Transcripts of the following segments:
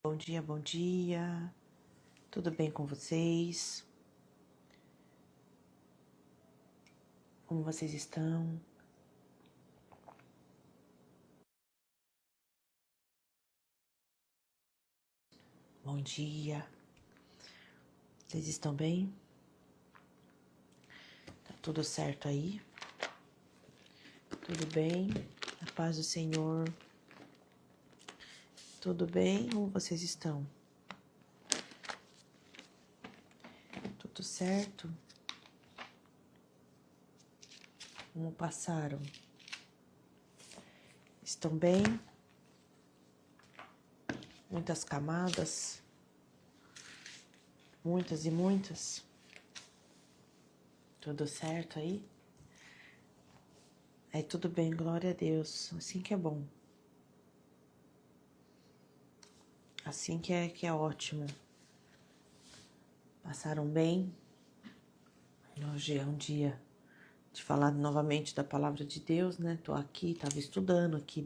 Bom dia, bom dia. Tudo bem com vocês? Como vocês estão? Bom dia. Vocês estão bem? Tá tudo certo aí? Tudo bem? A paz do Senhor. Tudo bem? Como vocês estão? Tudo certo? Como passaram? Estão bem? Muitas camadas? Muitas e muitas? Tudo certo aí? Aí tudo bem, glória a Deus. Assim que é bom. Assim que é ótimo. Passaram bem? Hoje é um dia de falar novamente da palavra de Deus, né? Tô aqui, tava estudando aqui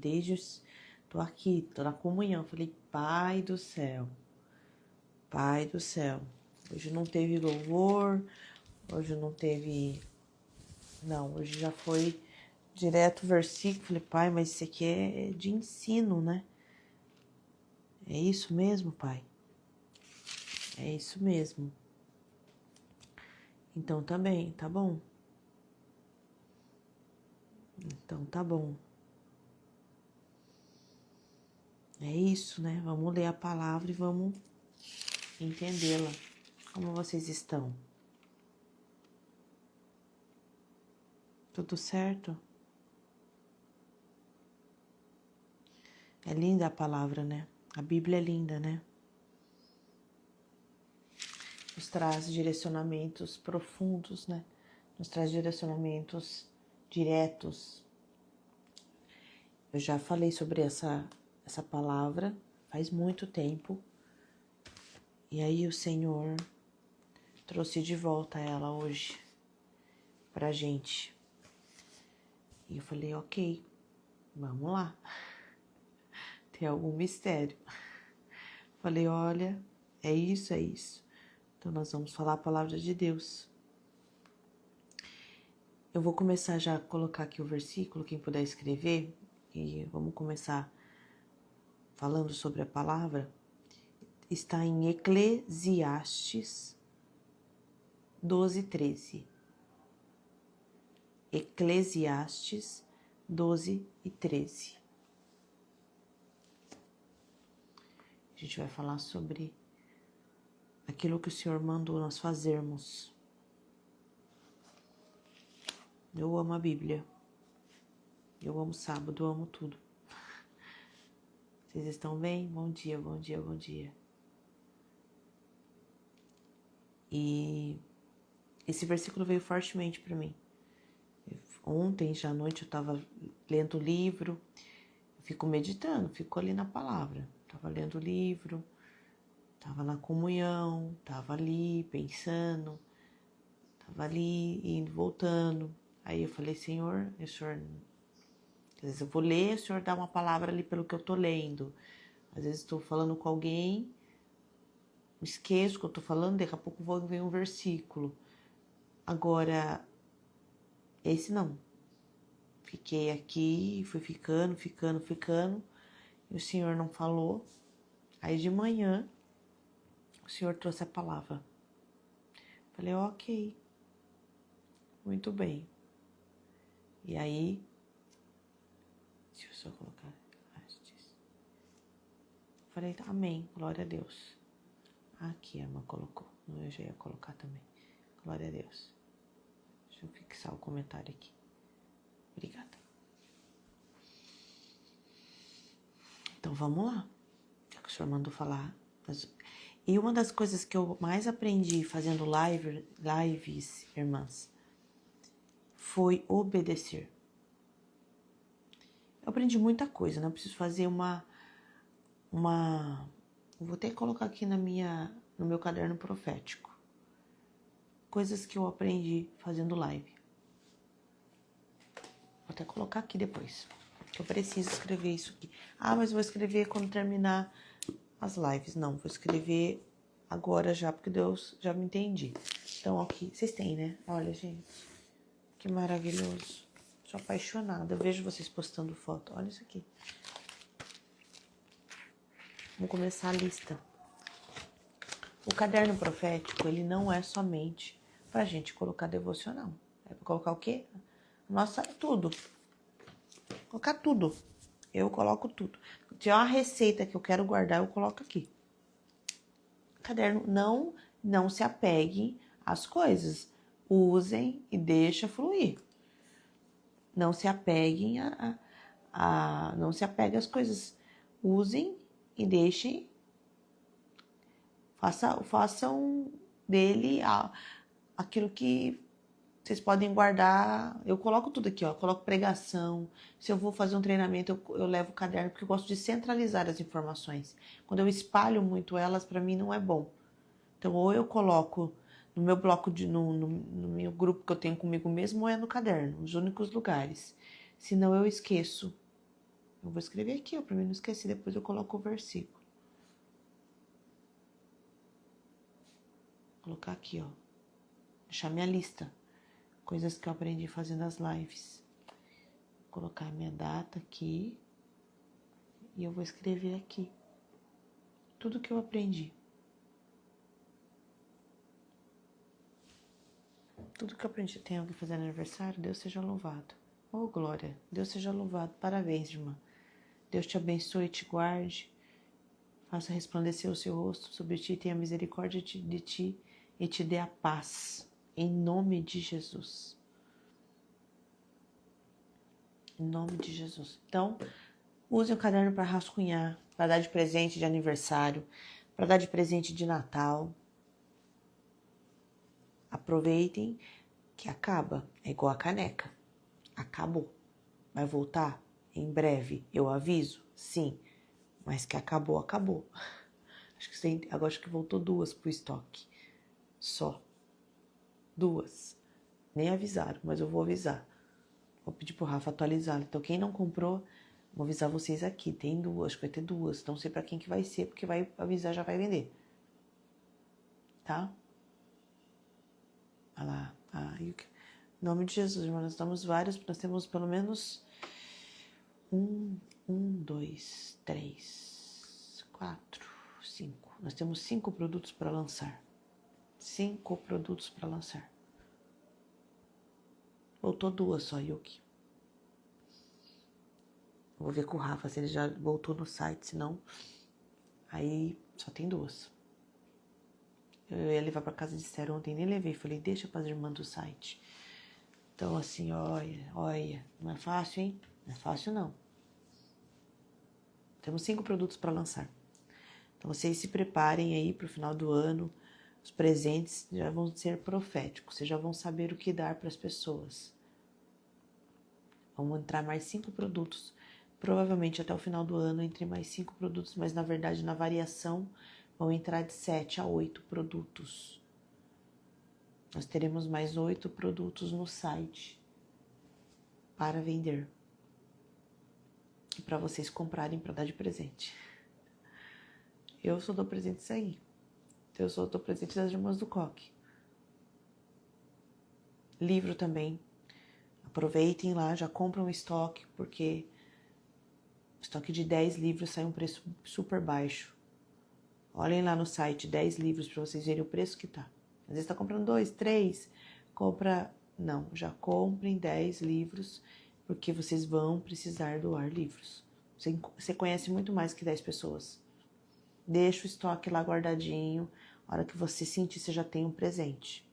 tô aqui, tô na comunhão. Falei, Pai do céu, Pai do céu. Hoje não teve louvor, hoje não teve... Não, hoje já foi direto o versículo. Falei, Pai, mas isso aqui é de ensino, né? É isso mesmo, Pai? É isso mesmo. Então tá bem, tá bom. Então tá bom. É isso, né? Vamos ler a palavra e vamos entendê-la. Como vocês estão? Tudo certo? É linda a palavra, né? A Bíblia é linda, né? Nos traz direcionamentos profundos, né? Nos traz direcionamentos diretos. Eu já falei sobre essa palavra faz muito tempo. E aí o Senhor trouxe de volta ela hoje pra gente. E eu falei, ok, vamos lá. Tem algum mistério. Falei, olha, é isso, é isso. Então nós vamos falar a palavra de Deus. Eu vou começar já a colocar aqui o versículo, quem puder escrever, e vamos começar falando sobre a palavra. Está em Eclesiastes 12:13. Eclesiastes 12:13. A gente vai falar sobre aquilo que o Senhor mandou nós fazermos. Eu amo a Bíblia. Eu amo sábado, eu amo tudo. Vocês estão bem? Bom dia, bom dia, bom dia. E esse versículo veio fortemente para mim. Ontem, já à noite, eu estava lendo o livro, eu fico meditando, fico ali na palavra. Estava lendo o livro, estava na comunhão, estava ali pensando, estava ali indo, voltando. Aí eu falei, Senhor, às vezes eu vou ler, o Senhor dá uma palavra ali pelo que eu tô lendo. Às vezes estou falando com alguém, esqueço o que eu tô falando, daqui a pouco vem um versículo. Agora, esse não. Fiquei aqui, fui ficando, e o Senhor não falou. Aí de manhã, o Senhor trouxe a palavra. Falei, ok, muito bem. E aí, deixa eu só colocar. Falei, amém, glória a Deus. Aqui a irmã colocou, eu já ia colocar também. Glória a Deus. Deixa eu fixar o comentário aqui. Obrigada. Então vamos lá. É o que o Senhor mandou falar. E uma das coisas que eu mais aprendi fazendo lives, irmãs, foi obedecer. Eu aprendi muita coisa, né? Eu preciso fazer vou até colocar aqui no meu caderno profético. Coisas que eu aprendi fazendo live. Vou até colocar aqui depois. Que eu preciso escrever isso aqui. Ah, mas vou escrever quando terminar as lives. Não, vou escrever agora já, porque Deus já me entendi. Então, aqui, vocês têm, né? Olha, gente, que maravilhoso. Sou apaixonada. Eu vejo vocês postando foto. Olha isso aqui. Vamos começar a lista. O caderno profético, ele não é somente pra gente colocar devocional. É pra colocar o quê? Nossa, tudo. Colocar tudo. Eu coloco tudo. Se tiver uma receita que eu quero guardar, eu coloco aqui. Caderno, não se apeguem às coisas. Usem e deixa fluir. Não se apeguem não se apeguem às coisas. Usem e deixem. Façam dele aquilo que vocês podem guardar. Eu coloco tudo aqui, ó. Eu coloco pregação. Se eu vou fazer um treinamento, eu levo o caderno, porque eu gosto de centralizar as informações. Quando eu espalho muito elas, para mim não é bom. Então, ou eu coloco no meu bloco, no meu grupo que eu tenho comigo mesmo, ou é no caderno, os únicos lugares. Senão eu esqueço. Eu vou escrever aqui, ó, para mim não esquecer. Depois eu coloco o versículo. Vou colocar aqui, ó. Deixar minha lista. Coisas que eu aprendi fazendo as lives. Vou colocar a minha data aqui. E eu vou escrever aqui. Tudo que eu aprendi. Tudo que eu aprendi. Tem alguém fazendo aniversário? Deus seja louvado. Oh, glória. Deus seja louvado. Parabéns, irmã. Deus te abençoe e te guarde. Faça resplandecer o seu rosto sobre ti. Tenha misericórdia de ti e te dê a paz. Em nome de Jesus. Em nome de Jesus. Então, use o caderno para rascunhar, para dar de presente de aniversário, para dar de presente de Natal. Aproveitem que acaba. É igual a caneca. Acabou. Vai voltar em breve. Eu aviso? Sim. Mas que acabou, acabou. Agora acho que voltou 2 pro estoque. Só. 2. Nem avisaram, mas eu vou avisar. Vou pedir pro Rafa atualizar. Então, quem não comprou, vou avisar vocês aqui. Tem 2, acho que vai ter 2. Não sei pra quem que vai ser, porque vai avisar, já vai vender. Tá? Olha lá. Em nome de Jesus, irmão, nós temos vários. Nós temos pelo menos 1, 2, 3, 4, 5. Nós temos 5 produtos para lançar. 5 produtos para lançar. Voltou 2 só, Yuki. Vou ver com o Rafa se ele já voltou no site, senão aí só tem 2. Eu ia levar para casa de Esther ontem, nem levei. Falei, deixa para as irmãs do site. Então, assim, olha, não é fácil, hein? Não é fácil, não. Temos 5 produtos para lançar. Então, vocês se preparem aí para o final do ano. Os presentes já vão ser proféticos. Vocês já vão saber o que dar para as pessoas. Vão entrar mais 5 produtos. Provavelmente até o final do ano entre mais 5 produtos. Mas, na verdade, na variação, vão entrar de 7 a 8 produtos. Nós teremos mais 8 produtos no site para vender. E para vocês comprarem para dar de presente. Eu só dou presente isso aí. Eu só dou presente das irmãs do Coque. Livro também. Aproveitem lá, já compram estoque, porque o estoque de 10 livros sai um preço super baixo. Olhem lá no site, 10 livros para vocês verem o preço que tá. Às vezes tá comprando 2, 3, compra... Não, já comprem 10 livros, porque vocês vão precisar doar livros. Você conhece muito mais que 10 pessoas. Deixa o estoque lá guardadinho. A hora que você sentir, você já tem um presente.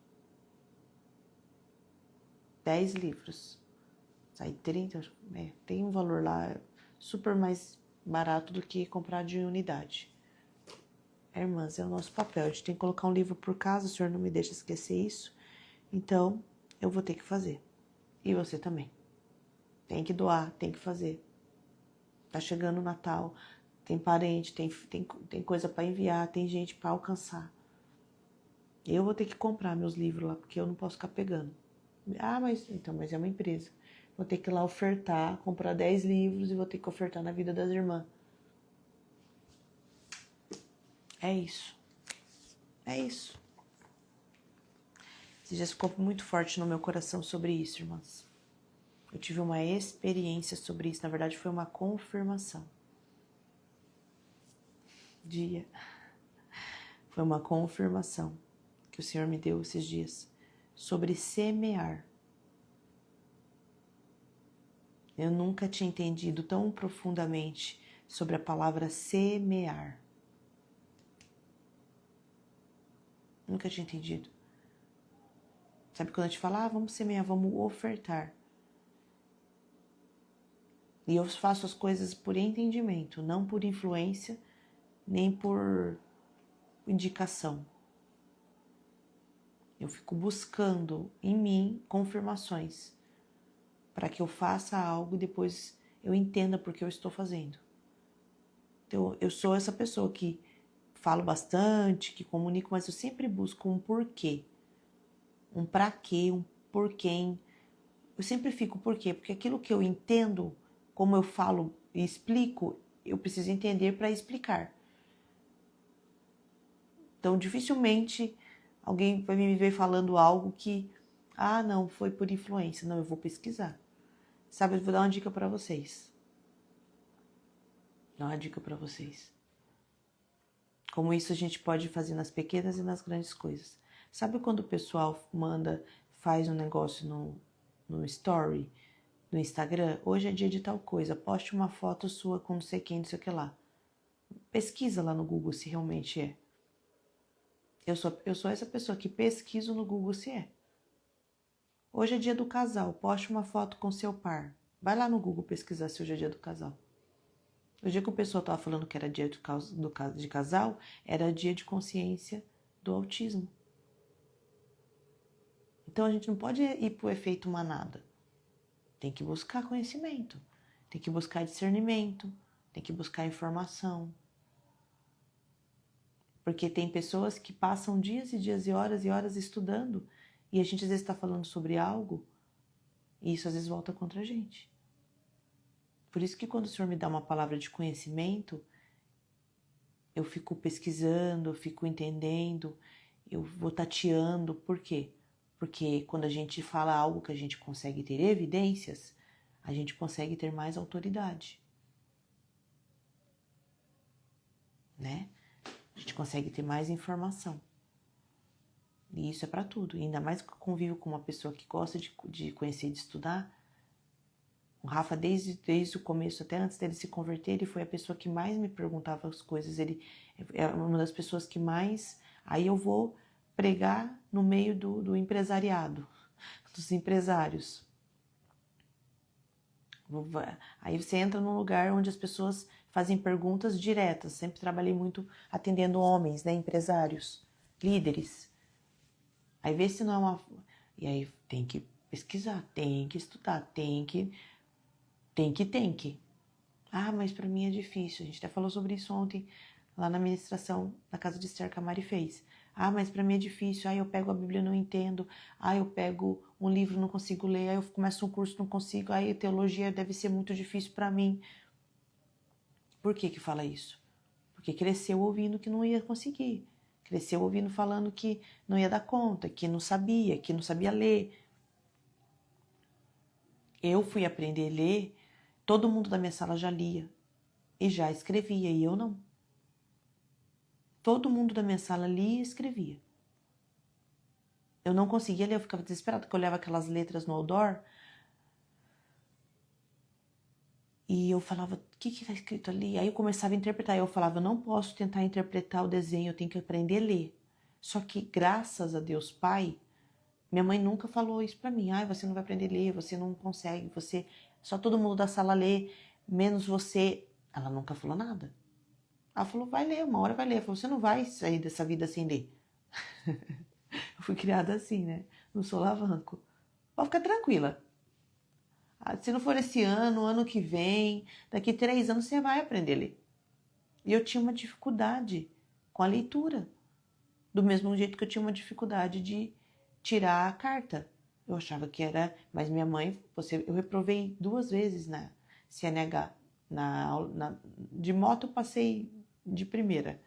10 livros. Sai 30, tem um valor lá super mais barato do que comprar de unidade. Irmãs, é o nosso papel. A gente tem que colocar um livro por casa, o senhor não me deixa esquecer isso. Então, eu vou ter que fazer. E você também. Tem que doar, tem que fazer. Tá chegando o Natal, tem parente, tem coisa para enviar, tem gente para alcançar. Eu vou ter que comprar meus livros lá, porque eu não posso ficar pegando. Mas é uma empresa. Vou ter que ir lá ofertar, comprar 10 livros e vou ter que ofertar na vida das irmãs. É isso. É isso. Esse dia ficou muito forte no meu coração sobre isso, irmãs. Eu tive uma experiência sobre isso. Na verdade, foi uma confirmação. Foi uma confirmação que o Senhor me deu esses dias sobre semear. Eu nunca tinha entendido tão profundamente sobre a palavra semear. Nunca tinha entendido. Sabe quando a gente fala, vamos semear, vamos ofertar. E eu faço as coisas por entendimento, não por influência, nem por indicação. Eu fico buscando em mim confirmações para que eu faça algo e depois eu entenda por que eu estou fazendo. Então, eu sou essa pessoa que falo bastante, que comunico, mas eu sempre busco um porquê. Um pra quê, um porquê. Eu sempre fico por quê? Porque aquilo que eu entendo, como eu falo e explico, eu preciso entender para explicar. Então, dificilmente alguém vai me ver falando algo que, não, foi por influência. Não, eu vou pesquisar. Sabe, eu vou dar uma dica para vocês. Como isso a gente pode fazer nas pequenas e nas grandes coisas. Sabe quando o pessoal faz um negócio no story, no Instagram? Hoje é dia de tal coisa, poste uma foto sua com não sei quem, não sei o que lá. Pesquisa lá no Google se realmente é. Eu sou essa pessoa que pesquiso no Google se é. Hoje é dia do casal, poste uma foto com seu par. Vai lá no Google pesquisar se hoje é dia do casal. O dia que o pessoal estava falando que era dia de casal, era dia de consciência do autismo. Então a gente não pode ir para o efeito manada. Tem que buscar conhecimento, tem que buscar discernimento, tem que buscar informação. Porque tem pessoas que passam dias e dias e horas estudando e a gente às vezes está falando sobre algo e isso às vezes volta contra a gente. Por isso que quando o Senhor me dá uma palavra de conhecimento, eu fico pesquisando, eu fico entendendo, eu vou tateando. Por quê? Porque quando a gente fala algo que a gente consegue ter evidências, a gente consegue ter mais autoridade. Né? A gente consegue ter mais informação. E isso é para tudo. E ainda mais que eu convivo com uma pessoa que gosta de conhecer e de estudar. O Rafa, desde o começo, até antes dele se converter, ele foi a pessoa que mais me perguntava as coisas. Ele é uma das pessoas que mais... Aí eu vou pregar no meio do empresariado, dos empresários. Aí você entra num lugar onde as pessoas fazem perguntas diretas. Sempre trabalhei muito atendendo homens, né, empresários, líderes. Aí vê se não é uma... E aí tem que pesquisar, tem que estudar, tem que. Mas para mim é difícil. A gente até falou sobre isso ontem, lá na ministração da casa de Esther que a Mari fez. Mas para mim é difícil. Eu pego a Bíblia e não entendo. Eu pego um livro e não consigo ler. Eu começo um curso e não consigo. A teologia deve ser muito difícil para mim. Por que fala isso? Porque cresceu ouvindo que não ia conseguir. Cresceu ouvindo falando que não ia dar conta, que não sabia ler. Eu fui aprender a ler, todo mundo da minha sala já lia e já escrevia, e eu não. Todo mundo da minha sala lia e escrevia. Eu não conseguia ler, eu ficava desesperada, porque eu olhava aquelas letras no outdoor e eu falava, o que está escrito ali? Aí eu começava a interpretar, eu falava, eu não posso tentar interpretar o desenho, eu tenho que aprender a ler. Só que, graças a Deus Pai, minha mãe nunca falou isso pra mim. Você não vai aprender a ler, você não consegue, só todo mundo da sala lê, menos você. Ela nunca falou nada. Ela falou, vai ler, uma hora vai ler. Ela falou, você não vai sair dessa vida sem ler. Eu fui criada assim, né? Não sou alavanco. Pode ficar tranquila. Se não for esse ano que vem, daqui 3 anos você vai aprender a ler. E eu tinha uma dificuldade com a leitura. Do mesmo jeito que eu tinha uma dificuldade de tirar a carta. Eu achava que era... Mas minha mãe... Eu reprovei 2 vezes na CNH. De moto eu passei de primeira.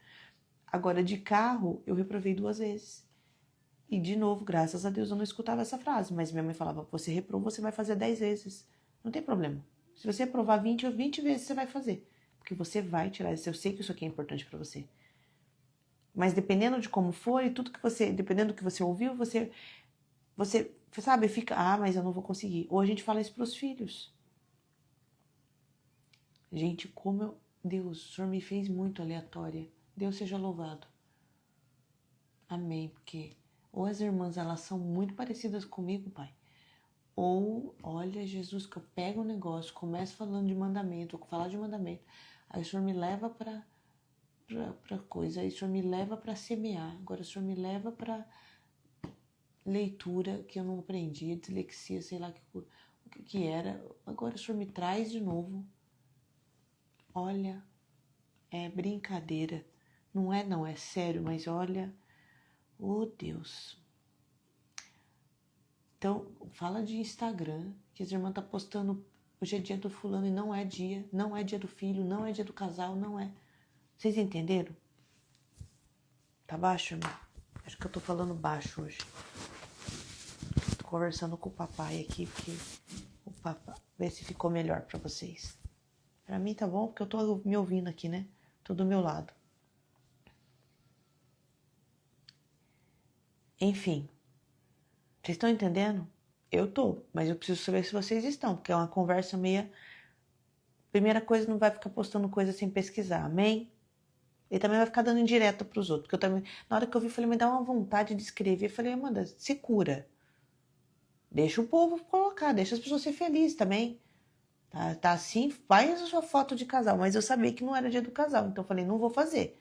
Agora, de carro, eu reprovei 2 vezes. E, de novo, graças a Deus, eu não escutava essa frase. Mas minha mãe falava, você reprovou, você vai fazer 10 vezes. Não tem problema. Se você reprovar 20 vezes, você vai fazer. Porque você vai tirar isso. Eu sei que isso aqui é importante para você. Mas dependendo de como for e tudo que você... Dependendo do que você ouviu, você sabe, fica... Ah, mas eu não vou conseguir. Ou a gente fala isso pros filhos. Gente, como eu... Deus, o Senhor me fez muito aleatória. Deus seja louvado. Amém, porque ou as irmãs, elas são muito parecidas comigo, Pai, ou, olha, Jesus, que eu pego um negócio, começo falando de mandamento, ou falar de mandamento, aí o Senhor me leva pra coisa, aí o Senhor me leva pra semear, agora o Senhor me leva pra leitura que eu não aprendi, dislexia, sei lá o que era, agora o Senhor me traz de novo. Olha, é brincadeira, não, é sério, mas olha, oh Deus. Então, fala de Instagram, que as irmãs estão postando, hoje é dia do fulano e não é dia do filho, não é dia do casal, não é. Vocês entenderam? Tá baixo, irmão? Acho que eu tô falando baixo hoje. Tô conversando com o papai aqui, porque o papai, ver se ficou melhor pra vocês. Pra mim tá bom, porque eu tô me ouvindo aqui, né? Tô do meu lado. Enfim. Vocês estão entendendo? Eu tô, mas eu preciso saber se vocês estão, porque é uma conversa meia... Primeira coisa, não vai ficar postando coisa sem pesquisar, amém? Ele também vai ficar dando indireta pros outros, porque eu também... Na hora que eu vi, falei, me dá uma vontade de escrever, falei, Amanda, se cura. Deixa o povo colocar, deixa as pessoas ser felizes também. Tá assim, faz a sua foto de casal, mas eu sabia que não era dia do casal, então eu falei, não vou fazer.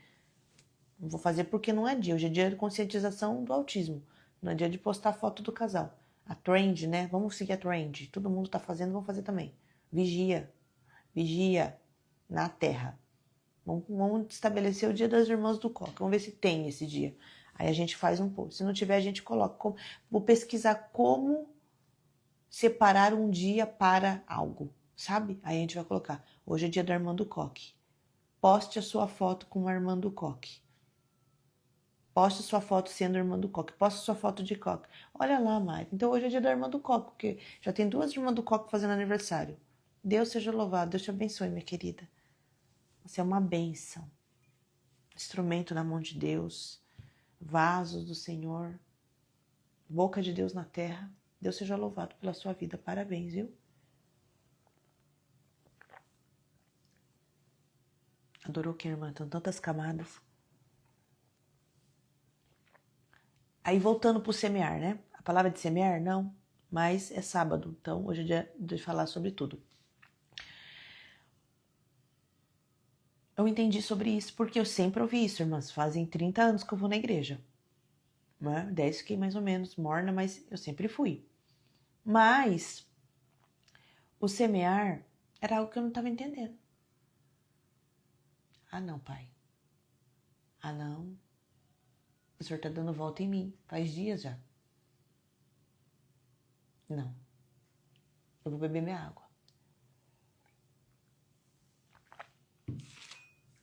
Não vou fazer porque não é dia, hoje é dia de conscientização do autismo, não é dia de postar foto do casal. A trend, né? Vamos seguir a trend. Todo mundo tá fazendo, vamos fazer também. Vigia na terra. Vamos estabelecer o dia das irmãs do coque. Vamos ver se tem esse dia. Aí a gente faz um post. Se não tiver, a gente coloca. Vou pesquisar como separar um dia para algo, sabe? Aí a gente vai colocar. Hoje é dia da irmã do coque. Poste a sua foto com a irmã do coque. Poste sua foto sendo irmã do coque. Poste sua foto de coque. Olha lá, Mari. Então hoje é dia da irmã do coque, porque já tem 2 irmãs do coque fazendo aniversário. Deus seja louvado. Deus te abençoe, minha querida. Você é uma bênção. Instrumento na mão de Deus. Vasos do Senhor. Boca de Deus na terra. Deus seja louvado pela sua vida. Parabéns, viu? Adorou que, irmã? Estão tantas camadas. Aí voltando pro semear, né? A palavra de semear, não. Mas é sábado. Então, hoje é dia de falar sobre tudo. Eu entendi sobre isso porque eu sempre ouvi isso, irmãs. Fazem 30 anos que eu vou na igreja. Né? 10 fiquei mais ou menos morna, mas eu sempre fui. Mas o semear era algo que eu não estava entendendo. Ah, não, pai. Ah, não. O senhor tá dando volta em mim. Faz dias já. Não. Eu vou beber minha água.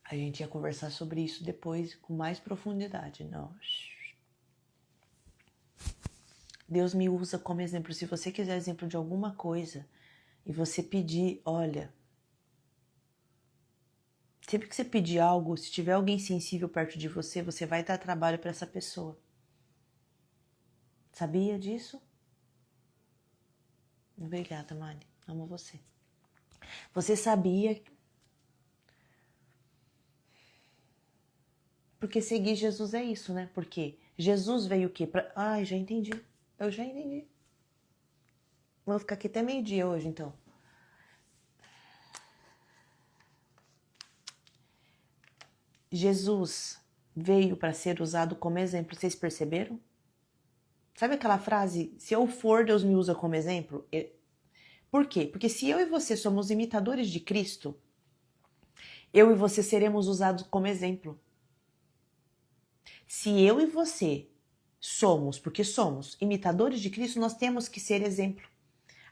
A gente ia conversar sobre isso depois com mais profundidade. Não. Deus me usa como exemplo. Se você quiser exemplo de alguma coisa e você pedir, olha, sempre que você pedir algo, se tiver alguém sensível perto de você, você vai dar trabalho para essa pessoa. Sabia disso? Obrigada, Mari. Amo você. Você sabia? Porque seguir Jesus é isso, né? Porque Jesus veio o quê? Ai, já entendi. Eu já entendi. Vou ficar aqui até meio-dia hoje, então. Jesus veio para ser usado como exemplo. Vocês perceberam? Sabe aquela frase, se eu for, Deus me usa como exemplo? Por quê? Porque se eu e você somos imitadores de Cristo, eu e você seremos usados como exemplo. Se eu e você somos, porque somos imitadores de Cristo, nós temos que ser exemplo.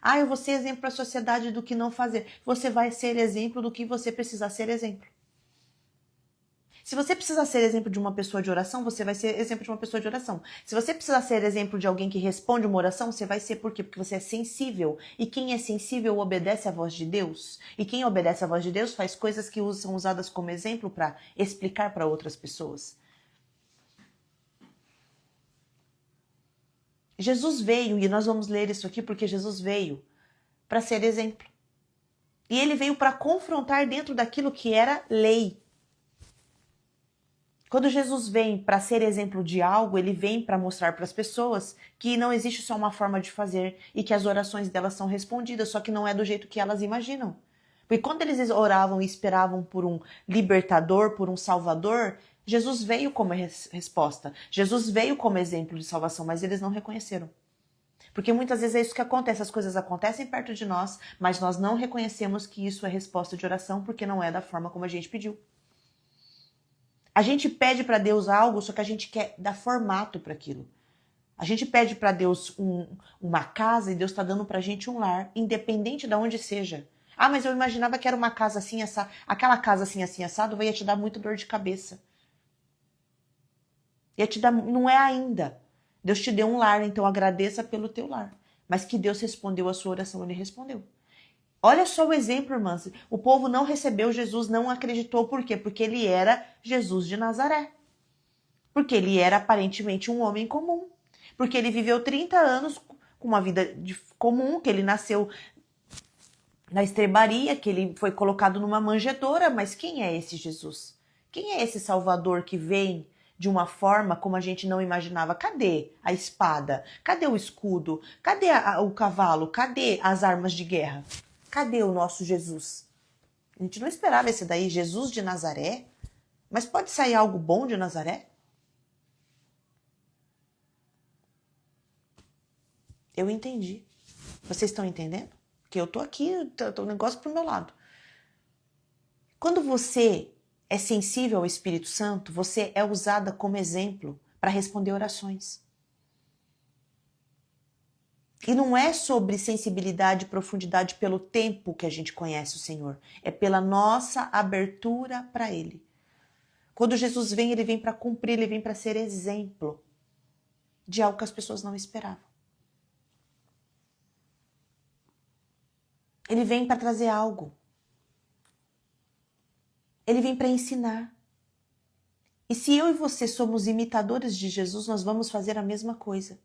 Ah, eu vou ser exemplo para a sociedade do que não fazer. Você vai ser exemplo do que você precisar ser exemplo. Se você precisa ser exemplo de uma pessoa de oração, você vai ser exemplo de uma pessoa de oração. Se você precisa ser exemplo de alguém que responde uma oração, você vai ser por quê? Porque você é sensível. E quem é sensível obedece à voz de Deus. E quem obedece à voz de Deus faz coisas que são usadas como exemplo para explicar para outras pessoas. Jesus veio, e nós vamos ler isso aqui porque Jesus veio para ser exemplo. E ele veio para confrontar dentro daquilo que era lei. Quando Jesus vem para ser exemplo de algo, ele vem para mostrar para as pessoas que não existe só uma forma de fazer e que as orações delas são respondidas, só que não é do jeito que elas imaginam. Porque quando eles oravam e esperavam por um libertador, por um salvador, Jesus veio como resposta. Jesus veio como exemplo de salvação, mas eles não reconheceram. Porque muitas vezes é isso que acontece, as coisas acontecem perto de nós, mas nós não reconhecemos que isso é resposta de oração porque não é da forma como a gente pediu. A gente pede para Deus algo, só que a gente quer dar formato para aquilo. A gente pede para Deus uma casa e Deus está dando para a gente um lar, independente de onde seja. Ah, mas eu imaginava que era uma casa assim, assado. Aquela casa assim, assado, ia te dar muito dor de cabeça. Ia te dar, não é ainda. Deus te deu um lar, então agradeça pelo teu lar. Mas que Deus respondeu a sua oração, ele respondeu. Olha só o exemplo, irmãs. O povo não recebeu Jesus, não acreditou. Por quê? Porque ele era Jesus de Nazaré. Porque ele era aparentemente um homem comum. Porque ele viveu 30 anos com uma vida comum, que ele nasceu na estrebaria, que ele foi colocado numa manjedoura. Mas quem é esse Jesus? Quem é esse Salvador que vem de uma forma como a gente não imaginava? Cadê a espada? Cadê o escudo? Cadê o cavalo? Cadê as armas de guerra? Cadê o nosso Jesus? A gente não esperava esse daí, Jesus de Nazaré. Mas pode sair algo bom de Nazaré? Eu entendi. Vocês estão entendendo? Porque eu tô aqui, tô um negócio pro meu lado. Quando você é sensível ao Espírito Santo, você é usada como exemplo para responder orações. E não é sobre sensibilidade e profundidade pelo tempo que a gente conhece o Senhor. É pela nossa abertura para Ele. Quando Jesus vem, Ele vem para cumprir, Ele vem para ser exemplo de algo que as pessoas não esperavam. Ele vem para trazer algo. Ele vem para ensinar. E se eu e você somos imitadores de Jesus, nós vamos fazer a mesma coisa.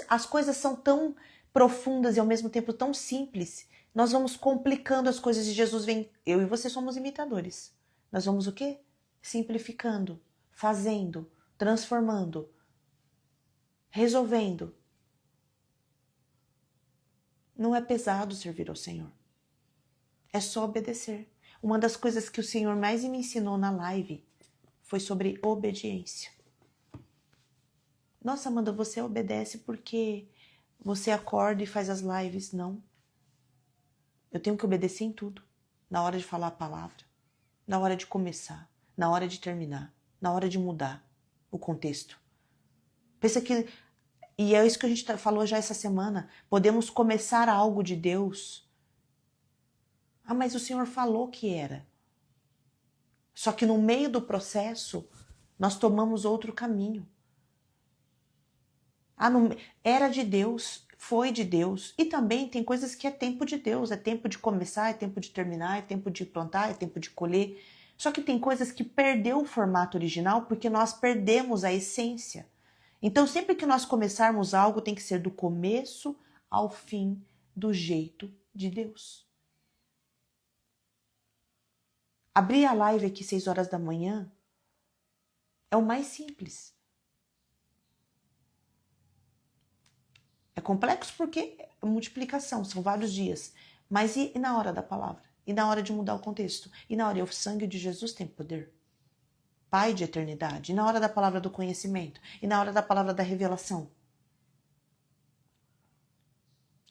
As coisas são tão profundas e ao mesmo tempo tão simples. Nós vamos complicando as coisas e Jesus vem. Eu e você somos imitadores. Nós vamos o quê? Simplificando, fazendo, transformando, resolvendo. Não é pesado servir ao Senhor. É só obedecer. Uma das coisas que o Senhor mais me ensinou na live foi sobre obediência. Nossa, Amanda, você obedece porque você acorda e faz as lives. Não. Eu tenho que obedecer em tudo. Na hora de falar a palavra, na hora de começar, na hora de terminar, na hora de mudar o contexto. Pensa que, e é isso que a gente falou já essa semana, podemos começar algo de Deus. Ah, mas o Senhor falou que era. Só que no meio do processo, nós tomamos outro caminho. Era de Deus, foi de Deus. E também tem coisas que é tempo de Deus. É tempo de começar, é tempo de terminar, é tempo de plantar, é tempo de colher. Só que tem coisas que perdeu o formato original porque nós perdemos a essência. Então, sempre que nós começarmos algo, tem que ser do começo ao fim, do jeito de Deus. Abrir a live aqui 6 horas da manhã é o mais simples. É complexo porque é multiplicação, são vários dias. Mas e na hora da palavra? E na hora de mudar o contexto? E na hora, o sangue de Jesus tem poder. Pai de eternidade. E na hora da palavra do conhecimento? E na hora da palavra da revelação?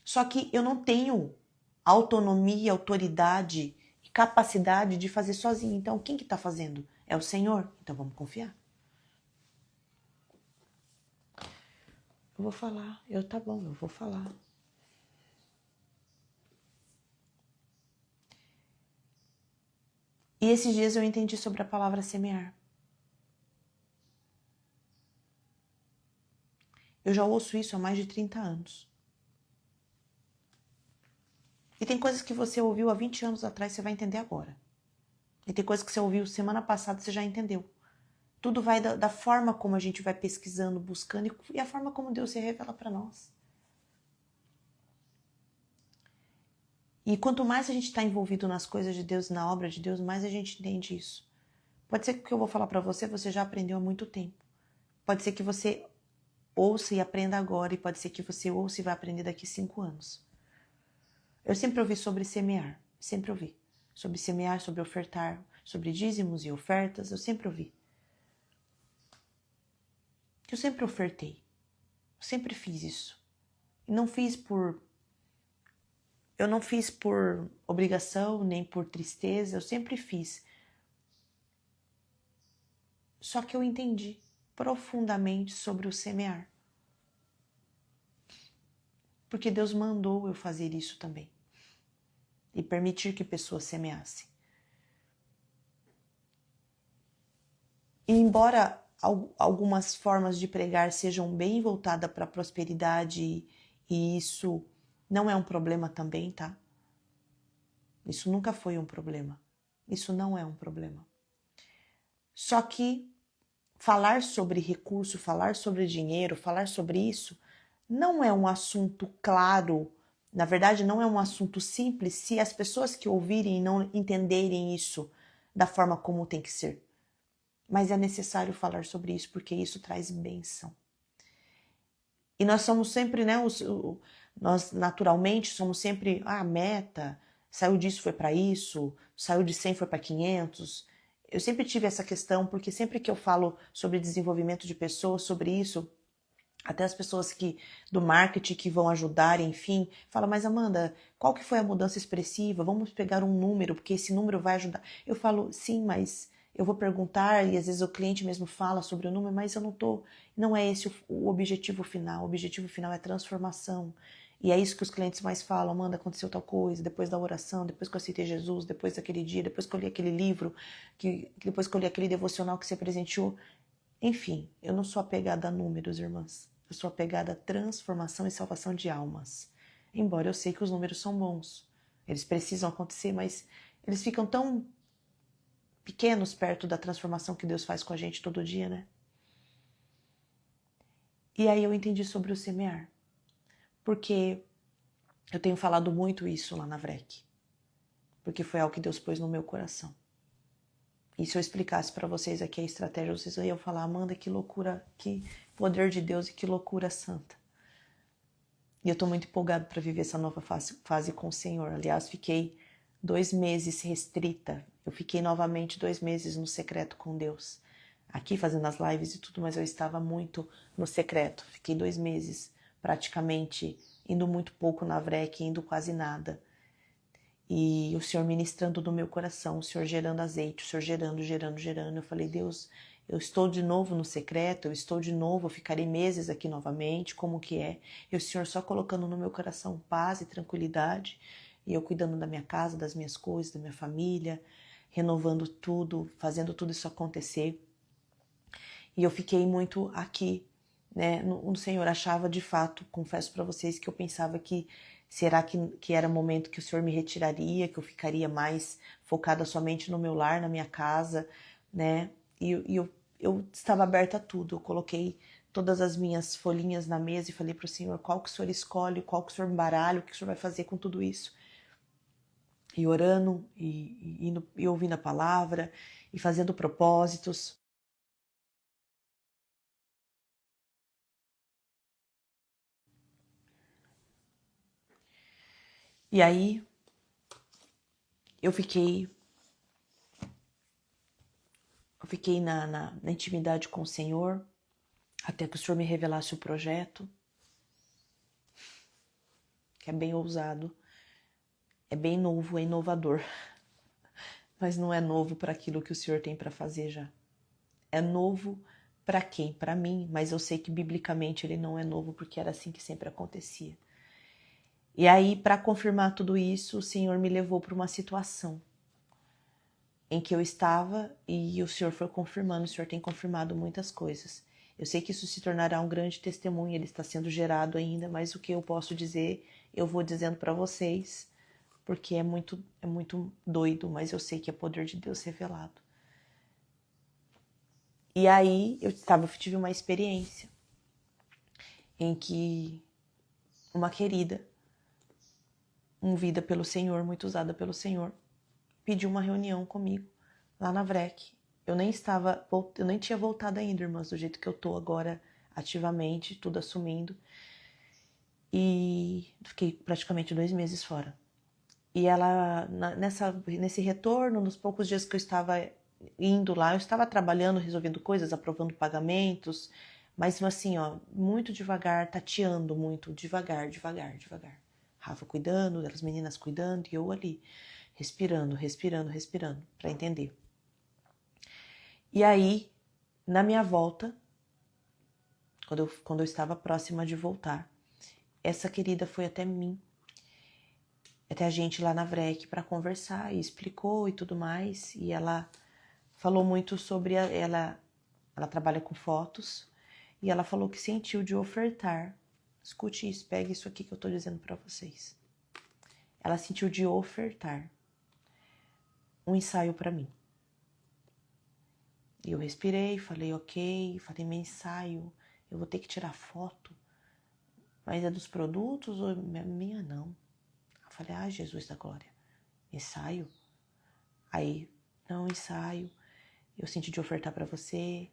Só que eu não tenho autonomia, autoridade e capacidade de fazer sozinho. Então, quem que está fazendo? É o Senhor. Então, vamos confiar. Eu vou falar. Tá bom, eu vou falar. E esses dias eu entendi sobre a palavra semear. Eu já ouço isso há mais de 30 anos. E tem coisas que você ouviu há 20 anos atrás, você vai entender agora. E tem coisas que você ouviu semana passada, você já entendeu. Tudo vai da forma como a gente vai pesquisando, buscando e a forma como Deus se revela para nós. E quanto mais a gente está envolvido nas coisas de Deus, na obra de Deus, mais a gente entende isso. Pode ser que o que eu vou falar para você, você já aprendeu há muito tempo. Pode ser que você ouça e aprenda agora, e pode ser que você ouça e vai aprender daqui 5 anos. Eu sempre ouvi sobre semear, sempre ouvi. Sobre semear, sobre ofertar, sobre dízimos e ofertas, eu sempre ouvi. Eu sempre ofertei, eu sempre fiz isso. E eu não fiz por obrigação, nem por tristeza, eu sempre fiz. Só que eu entendi profundamente sobre o semear. Porque Deus mandou eu fazer isso também. E permitir que pessoas semeassem. E embora algumas formas de pregar sejam bem voltadas para a prosperidade, e isso não é um problema também, tá? Isso nunca foi um problema. Isso não é um problema. Só que falar sobre recurso, falar sobre dinheiro, falar sobre isso, não é um assunto claro. Na verdade, não é um assunto simples se as pessoas que ouvirem não entenderem isso da forma como tem que ser. Mas é necessário falar sobre isso porque isso traz bênção. E nós somos sempre, né? Nós naturalmente somos sempre a meta. Saiu disso, foi para isso. Saiu de 100, foi para 500. Eu sempre tive essa questão porque sempre que eu falo sobre desenvolvimento de pessoas, sobre isso, até as pessoas do marketing que vão ajudar, enfim, falam, mas Amanda, qual que foi a mudança expressiva? Vamos pegar um número, porque esse número vai ajudar. Eu falo, sim, mas eu vou perguntar, e às vezes o cliente mesmo fala sobre o número, mas não é esse o objetivo final. O objetivo final é transformação. E é isso que os clientes mais falam, Amanda, aconteceu tal coisa, depois da oração, depois que eu aceitei Jesus, depois daquele dia, depois que eu li aquele livro, depois que eu li aquele devocional que você presenteou. Enfim, eu não sou apegada a números, irmãs. Eu sou apegada a transformação e salvação de almas. Embora eu sei que os números são bons. Eles precisam acontecer, mas eles ficam tão pequenos perto da transformação que Deus faz com a gente todo dia, né? E aí eu entendi sobre o semear. Porque eu tenho falado muito isso lá na VREC. Porque foi algo que Deus pôs no meu coração. E se eu explicasse para vocês aqui a estratégia, vocês iam falar, Amanda, que loucura, que poder de Deus e que loucura santa. E eu estou muito empolgada para viver essa nova fase com o Senhor. Aliás, fiquei 2 meses restrita. Eu fiquei novamente 2 meses no secreto com Deus. Aqui fazendo as lives e tudo, mas eu estava muito no secreto. Fiquei 2 meses praticamente indo muito pouco na VREC, indo quase nada. E o Senhor ministrando no meu coração, o Senhor gerando azeite, o Senhor gerando. Eu falei, Deus, eu estou de novo no secreto, eu ficarei meses aqui novamente, como que é? E o Senhor só colocando no meu coração paz e tranquilidade, e eu cuidando da minha casa, das minhas coisas, da minha família, renovando tudo, fazendo tudo isso acontecer. E eu fiquei muito aqui, né? O Senhor achava de fato, confesso para vocês que eu pensava que será que era momento que o Senhor me retiraria, que eu ficaria mais focada somente no meu lar, na minha casa, né? E eu estava aberta a tudo. Eu coloquei todas as minhas folhinhas na mesa e falei para o Senhor qual que o Senhor escolhe, qual que o Senhor embaralha, o que o Senhor vai fazer com tudo isso. E orando, e ouvindo a palavra, e fazendo propósitos. E aí, eu fiquei na intimidade com o Senhor, até que o Senhor me revelasse o projeto, que é bem ousado, é bem novo, é inovador, mas não é novo para aquilo que o Senhor tem para fazer já. É novo para quem? Para mim, mas eu sei que biblicamente ele não é novo, porque era assim que sempre acontecia. E aí, para confirmar tudo isso, o Senhor me levou para uma situação em que eu estava e o Senhor foi confirmando, o Senhor tem confirmado muitas coisas. Eu sei que isso se tornará um grande testemunho, ele está sendo gerado ainda, mas o que eu posso dizer, eu vou dizendo para vocês, porque é muito doido, mas eu sei que é poder de Deus revelado. E aí tive uma experiência em que uma querida, ungida pelo Senhor, muito usada pelo Senhor, pediu uma reunião comigo lá na VREC. Eu nem tinha voltado ainda, irmãs, do jeito que eu tô agora, ativamente, tudo assumindo. E fiquei praticamente 2 meses fora. E ela, nesse retorno, nos poucos dias que eu estava indo lá, eu estava trabalhando, resolvendo coisas, aprovando pagamentos, mas assim, ó, muito devagar, tateando muito, devagar. Rafa cuidando, as meninas cuidando e eu ali, respirando, para entender. E aí, na minha volta, quando eu estava próxima de voltar, essa querida foi até mim, até a gente lá na VREC para conversar e explicou e tudo mais. E ela falou muito sobre ela trabalha com fotos e ela falou que sentiu de ofertar. Escute isso, pegue isso aqui que eu tô dizendo para vocês. Ela sentiu de ofertar um ensaio para mim. E eu respirei, falei ok, falei meu ensaio, eu vou ter que tirar foto, mas é dos produtos ou minha não? Eu falei, Jesus da glória, ensaio? Aí, não, ensaio, eu senti de ofertar para você.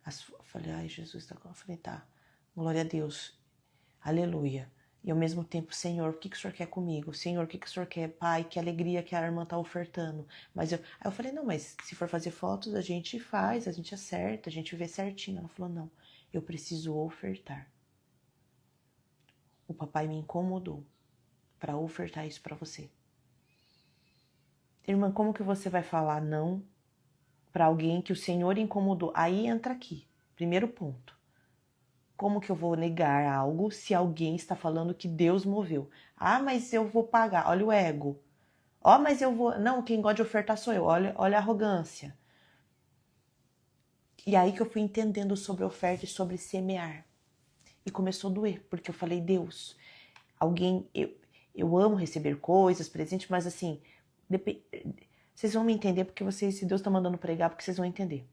Eu falei, Jesus da glória, eu falei, tá, glória a Deus, aleluia. E ao mesmo tempo, Senhor, o que o Senhor quer comigo? Senhor, o que o Senhor quer? Pai, que alegria que a irmã tá ofertando. Aí eu falei, não, mas se for fazer fotos, a gente faz, a gente acerta, a gente vê certinho. Ela falou, não, eu preciso ofertar. O papai me incomodou para ofertar isso para você. Irmã, como que você vai falar não para alguém que o Senhor incomodou? Aí entra aqui, primeiro ponto. Como que eu vou negar algo se alguém está falando que Deus moveu? Mas eu vou pagar. Olha o ego. Mas eu vou... Não, quem gosta de ofertar sou eu. Olha a arrogância. E aí que eu fui entendendo sobre oferta e sobre semear. E começou a doer, porque eu falei, Deus, eu amo receber coisas, presentes, mas assim, vocês vão me entender porque se Deus está mandando pregar, porque vocês vão entender.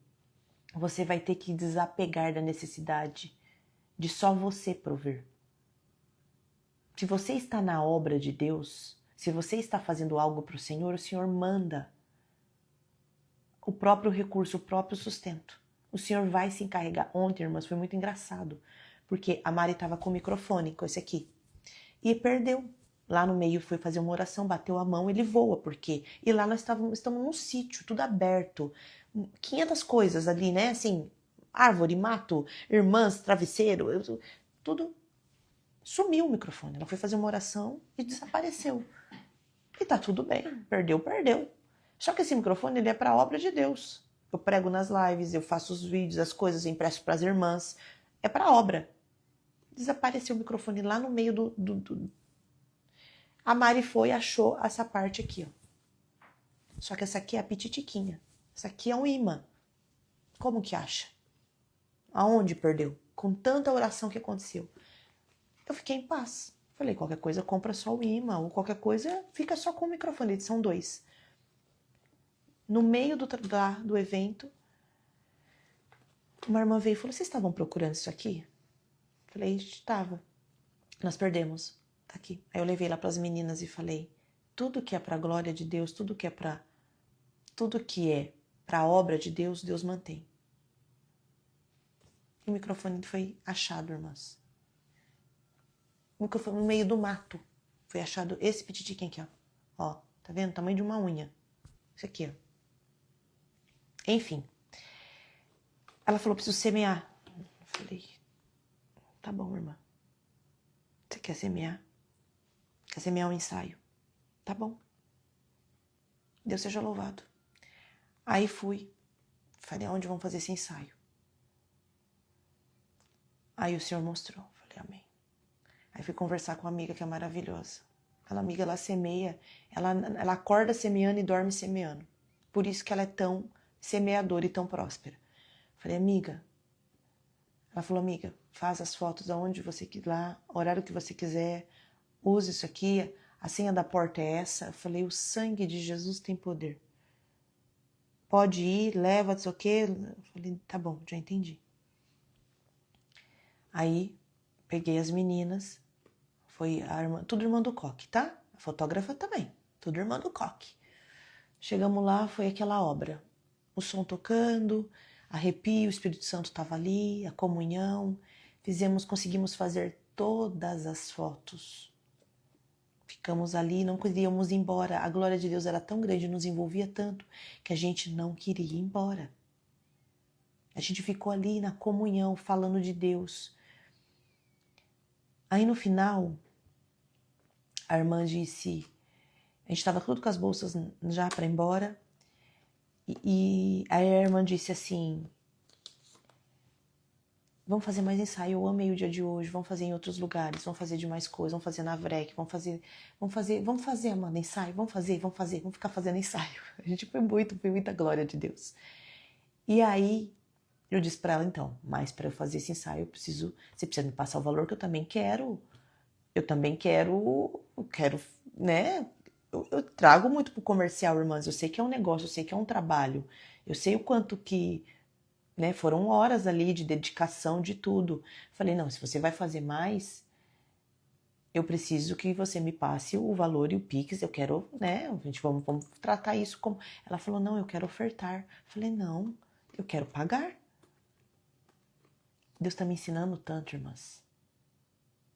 Você vai ter que desapegar da necessidade de só você prover. Se você está na obra de Deus, se você está fazendo algo para o Senhor manda o próprio recurso, o próprio sustento. O Senhor vai se encarregar. Ontem, irmãs, foi muito engraçado, porque a Mari estava com o microfone, com esse aqui, e perdeu. Lá no meio foi fazer uma oração, bateu a mão, ele voa, por quê? E lá nós estamos num sítio, tudo aberto, 500 coisas ali, né, assim, árvore, mato, irmãs, travesseiro, tudo. Sumiu o microfone. Ela foi fazer uma oração e desapareceu. E tá tudo bem. Perdeu. Só que esse microfone, ele é para a obra de Deus. Eu prego nas lives, eu faço os vídeos, as coisas, eu empresto para as irmãs. É para a obra. Desapareceu o microfone lá no meio do... A Mari foi e achou essa parte aqui, ó. Só que essa aqui é a pititiquinha. Essa aqui é um imã. Como que acha? Aonde perdeu? Com tanta oração que aconteceu. Eu fiquei em paz. Falei, qualquer coisa compra só o imã, ou qualquer coisa fica só com o microfone, são 2. No meio do evento, uma irmã veio e falou, vocês estavam procurando isso aqui? Falei, estava. Nós perdemos, tá aqui. Aí eu levei lá para as meninas e falei, tudo que é para a glória de Deus, tudo que é para a obra de Deus, Deus mantém. E o microfone foi achado, irmãs. No meio do mato. Foi achado esse pititiquinho aqui, ó. Ó, tá vendo? Tamanho de uma unha. Isso aqui, ó. Enfim. Ela falou, preciso semear. Eu falei, tá bom, irmã. Você quer semear? Quer semear um ensaio? Tá bom. Deus seja louvado. Aí fui. Falei, onde vamos fazer esse ensaio? Aí o Senhor mostrou. Falei, amém. Aí fui conversar com uma amiga que é maravilhosa. Aquela amiga, ela semeia, ela acorda semeando e dorme semeando. por isso que ela é tão semeadora e tão próspera. Falei, amiga. Ela falou, amiga, faz as fotos aonde você quiser, lá, horário que você quiser, use isso aqui, a senha da porta é essa. Eu falei, o sangue de Jesus tem poder. Pode ir, leva, não sei o quê. Eu falei, tá bom, já entendi. Aí, peguei as meninas, foi a irmã, tudo irmã do Coque, tá? A fotógrafa também, tudo irmã do Coque. Chegamos lá, foi aquela obra. O som tocando, arrepio, o Espírito Santo estava ali, a comunhão. Conseguimos fazer todas as fotos. Ficamos ali, não queríamos ir embora. A glória de Deus era tão grande, nos envolvia tanto, que a gente não queria ir embora. A gente ficou ali na comunhão, falando de Deus. Aí no final, a irmã disse, a gente estava tudo com as bolsas já para ir embora, e aí a irmã disse assim, vamos fazer mais ensaio, eu amei o dia de hoje, vamos fazer em outros lugares, vamos fazer de mais coisas, vamos fazer na Vrec, vamos fazer, Amanda, ensaio, vamos ficar fazendo ensaio. A gente foi muita glória de Deus. E aí, eu disse para ela, então, mas para eu fazer esse ensaio, você precisa me passar o valor que eu também quero, né, eu trago muito pro comercial, irmãs, eu sei que é um negócio, eu sei que é um trabalho, eu sei o quanto que, né, foram horas ali de dedicação, de tudo. Falei, não, se você vai fazer mais, eu preciso que você me passe o valor e o Pix, eu quero, né, a gente vamos tratar isso como... Ela falou, não, eu quero ofertar. Falei, não, eu quero pagar. Deus está me ensinando tanto, irmãs,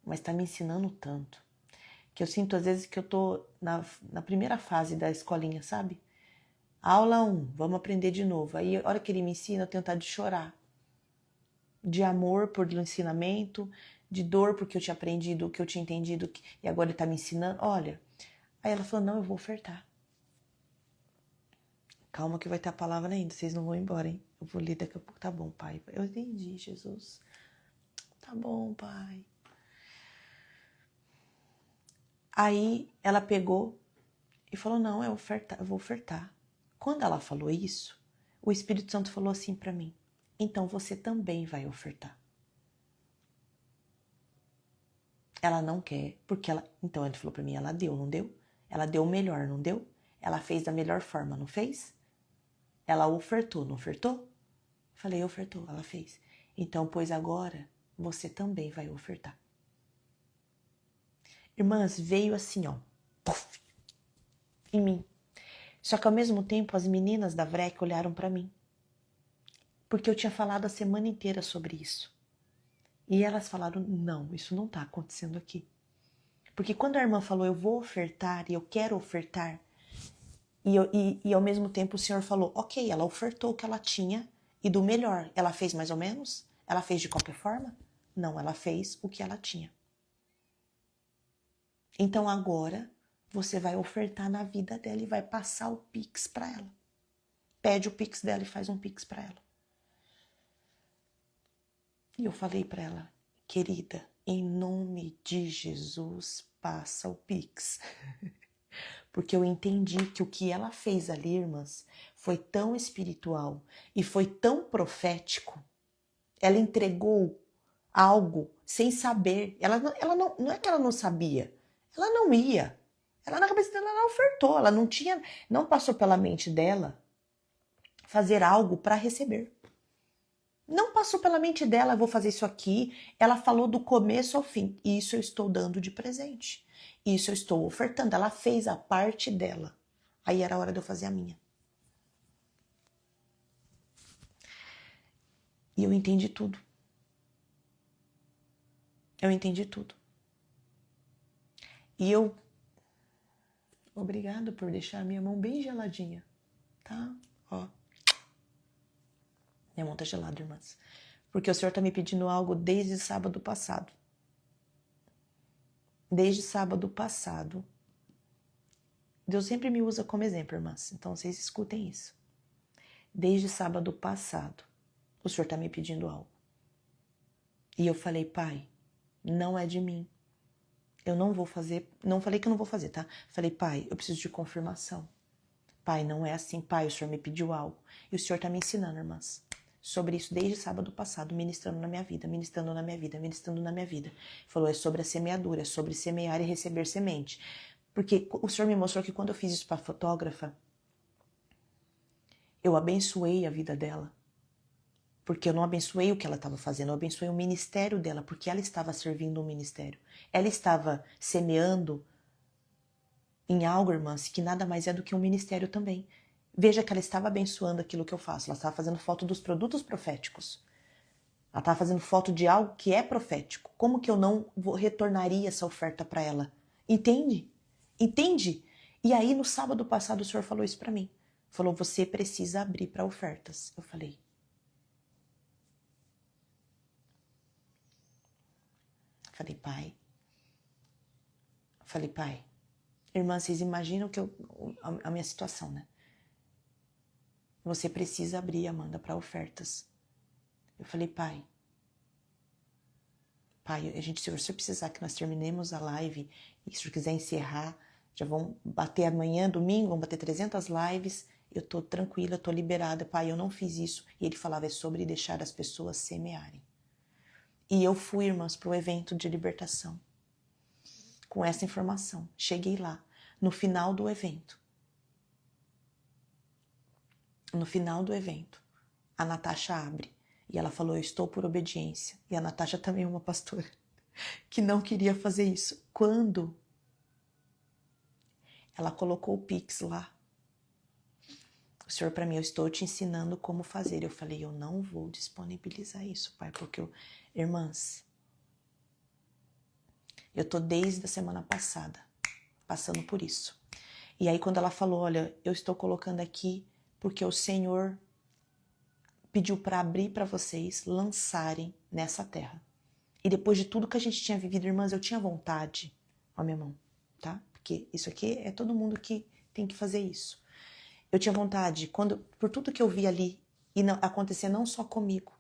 mas está me ensinando tanto, que eu sinto às vezes que eu tô na primeira fase da escolinha, sabe? Aula 1, vamos aprender de novo. Aí, a hora que ele me ensina, eu tenho vontade de chorar. De amor por ensinamento, de dor porque eu tinha aprendido, que eu tinha entendido, e agora ele tá me ensinando. Olha, aí ela falou, não, eu vou ofertar. Calma que vai ter a palavra ainda, vocês não vão embora, hein? Eu vou ler daqui a pouco. Tá bom, pai. Eu entendi, Jesus. Tá bom, pai. Aí ela pegou e falou, não, eu vou ofertar. Quando ela falou isso, o Espírito Santo falou assim para mim, então você também vai ofertar. Ela não quer, porque ela... Então ele falou para mim, ela deu, não deu? Ela deu o melhor, não deu? Ela fez da melhor forma, não fez? Ela ofertou, não ofertou? Falei, ofertou, ela fez. Então, pois agora, você também vai ofertar. Irmãs, veio assim, ó, puff, em mim. Só que ao mesmo tempo, as meninas da Vrec olharam para mim. Porque eu tinha falado a semana inteira sobre isso. E elas falaram, não, isso não tá acontecendo aqui. Porque quando a irmã falou, eu vou ofertar e eu quero ofertar, e ao mesmo tempo o Senhor falou, ok, ela ofertou o que ela tinha e do melhor. Ela fez mais ou menos? Ela fez de qualquer forma? Não, ela fez o que ela tinha. Então agora você vai ofertar na vida dela e vai passar o Pix para ela. Pede o Pix dela e faz um Pix para ela. E eu falei para ela, querida, em nome de Jesus, passa o Pix. Porque eu entendi que o que ela fez ali, irmãs, foi tão espiritual e foi tão profético. Ela entregou algo sem saber. Ela não é que ela não sabia, ela não ia. Ela na cabeça dela ela ofertou, ela não passou pela mente dela fazer algo para receber. Não passou pela mente dela, vou fazer isso aqui. Ela falou do começo ao fim. Isso eu estou dando de presente. Isso eu estou ofertando. Ela fez a parte dela. Aí era a hora de eu fazer a minha. E eu entendi tudo. Eu entendi tudo. E eu... Obrigada por deixar a minha mão bem geladinha. Tá? Ó. Minha mão tá gelada, irmãs. Porque o Senhor tá me pedindo algo desde sábado passado. Desde sábado passado. Deus sempre me usa como exemplo, irmãs. Então vocês escutem isso. Desde sábado passado, o Senhor tá me pedindo algo. E eu falei, pai, não é de mim. Eu não vou fazer. Não falei que eu não vou fazer, tá? Falei, pai, eu preciso de confirmação. Pai, não é assim. Pai, o Senhor me pediu algo. E o Senhor está me ensinando, irmãs, sobre isso desde sábado passado, ministrando na minha vida, ministrando na minha vida, ministrando na minha vida. Falou, é sobre a semeadura, é sobre semear e receber semente. Porque o Senhor me mostrou que quando eu fiz isso para a fotógrafa, eu abençoei a vida dela. Porque eu não abençoei o que ela estava fazendo, eu abençoei o ministério dela, porque ela estava servindo um ministério. Ela estava semeando em algo, irmãs, que nada mais é do que um ministério também. Veja que ela estava abençoando aquilo que eu faço. Ela estava fazendo foto dos produtos proféticos. Ela estava fazendo foto de algo que é profético. Como que eu não retornaria essa oferta para ela? Entende? Entende? E aí, no sábado passado, o Senhor falou isso para mim. Falou, você precisa abrir para ofertas. Eu falei, pai. Falei, pai. Irmã, vocês imaginam que a minha situação, né? Você precisa abrir, Amanda, para ofertas. Eu falei, pai, a gente, se você precisar que nós terminemos a live e se você quiser encerrar, já vão bater amanhã, domingo, vão bater 300 lives, eu tô tranquila, eu tô liberada, pai, eu não fiz isso. E ele falava, é sobre deixar as pessoas semearem. E eu fui, irmãs, para o evento de libertação com essa informação. Cheguei lá, no final do evento, a Natasha abre e ela falou, eu estou por obediência. E a Natasha também é uma pastora que não queria fazer isso. Quando ela colocou o Pix lá, o Senhor para mim, eu estou te ensinando como fazer. Eu falei, eu não vou disponibilizar isso, pai, porque irmãs, eu tô desde a semana passada passando por isso. E aí quando ela falou, olha, eu estou colocando aqui porque o Senhor pediu para abrir para vocês lançarem nessa terra. E depois de tudo que a gente tinha vivido, irmãs, eu tinha vontade, ó minha mão, tá? Porque isso aqui é todo mundo que tem que fazer isso. Eu tinha vontade, por tudo que eu vi ali, e não, acontecer não só comigo,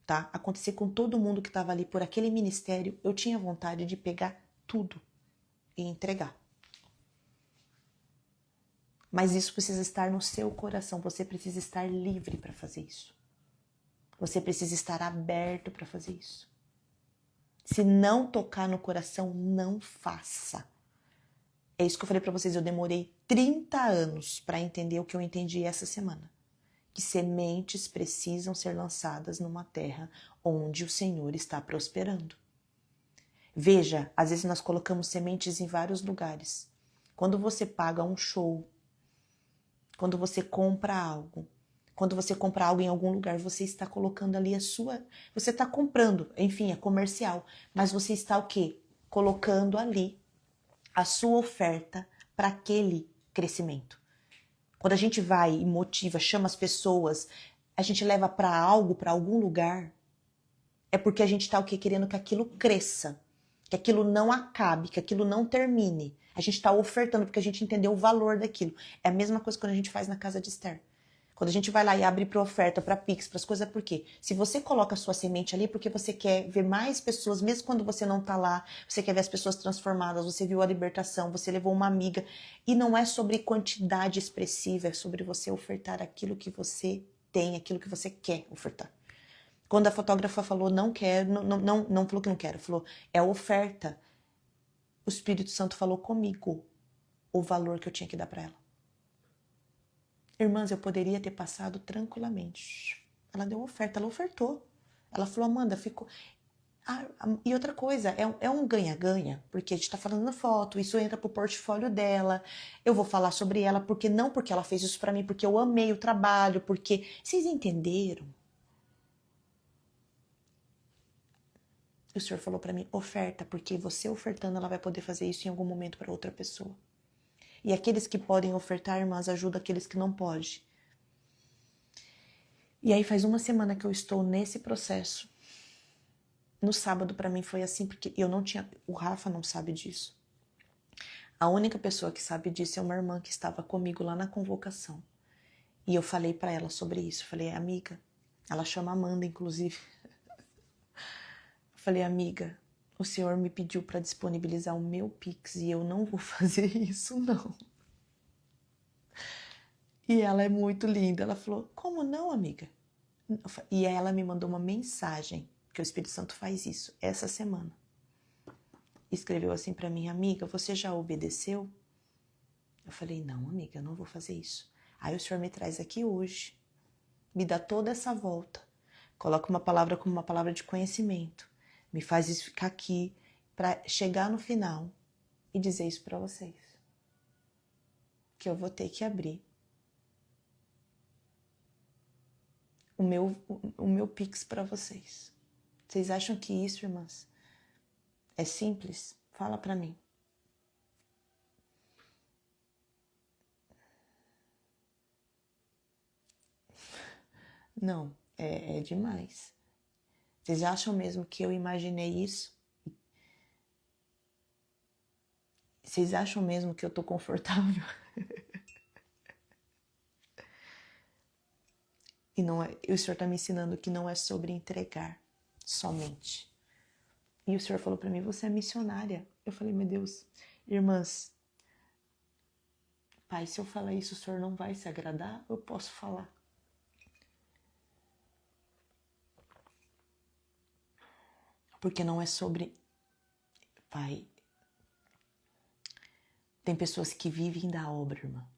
tá? Acontecer com todo mundo que estava ali por aquele ministério, eu tinha vontade de pegar tudo e entregar. Mas isso precisa estar no seu coração, você precisa estar livre para fazer isso. Você precisa estar aberto para fazer isso. Se não tocar no coração, não faça. É isso que eu falei para vocês, eu demorei 30 anos para entender o que eu entendi essa semana. Que sementes precisam ser lançadas numa terra onde o Senhor está prosperando. Veja, às vezes nós colocamos sementes em vários lugares. Quando você paga um show, quando você compra algo em algum lugar, você está colocando ali você está comprando, enfim, é comercial, mas você está o quê? Colocando ali a sua oferta para aquele crescimento. Quando a gente vai e motiva, chama as pessoas, a gente leva para algum lugar, é porque a gente está o quê? Querendo que aquilo cresça, que aquilo não acabe, que aquilo não termine. A gente está ofertando porque a gente entendeu o valor daquilo. É a mesma coisa quando a gente faz na casa de Esther. Quando a gente vai lá e abre para oferta, para Pix, para as coisas, por quê? Se você coloca a sua semente ali, porque você quer ver mais pessoas, mesmo quando você não tá lá, você quer ver as pessoas transformadas, você viu a libertação, você levou uma amiga. E não é sobre quantidade expressiva, é sobre você ofertar aquilo que você tem, aquilo que você quer ofertar. Quando a fotógrafa falou, não quero, não falou que não quero, falou, é oferta. O Espírito Santo falou comigo o valor que eu tinha que dar para ela. Irmãs, eu poderia ter passado tranquilamente. Ela deu oferta, ela ofertou. Ela falou, Amanda, ficou... e outra coisa, é um ganha-ganha, porque a gente tá falando na foto, isso entra pro portfólio dela, eu vou falar sobre ela, porque ela fez isso pra mim, porque eu amei o trabalho, porque... Vocês entenderam? O Senhor falou pra mim, oferta, porque você ofertando, ela vai poder fazer isso em algum momento pra outra pessoa. E aqueles que podem ofertar, irmãs, ajuda aqueles que não podem. E aí faz uma semana que eu estou nesse processo. No sábado para mim foi assim, porque eu não tinha... O Rafa não sabe disso. A única pessoa que sabe disso é uma irmã que estava comigo lá na convocação. E eu falei para ela sobre isso. Falei, amiga, ela chama Amanda, inclusive. Falei, amiga, o Senhor me pediu para disponibilizar o meu Pix e eu não vou fazer isso, não. E ela é muito linda. Ela falou, como não, amiga? E ela me mandou uma mensagem, que o Espírito Santo faz isso, essa semana. Escreveu assim para mim, amiga, você já obedeceu? Eu falei, não, amiga, eu não vou fazer isso. Aí o Senhor me traz aqui hoje, me dá toda essa volta, coloca uma palavra como uma palavra de conhecimento, me faz isso ficar aqui para chegar no final e dizer isso para vocês. Que eu vou ter que abrir o meu Pix para vocês. Vocês acham que isso, irmãs, é simples? Fala para mim. Não, é demais. Vocês acham mesmo que eu imaginei isso? Vocês acham mesmo que eu tô confortável? E não é, o Senhor tá me ensinando que não é sobre entregar somente. E o Senhor falou para mim, você é missionária. Eu falei, meu Deus, irmãs, pai, se eu falar isso, o Senhor não vai se agradar? Eu posso falar. Porque não é sobre, pai, tem pessoas que vivem da obra, irmã.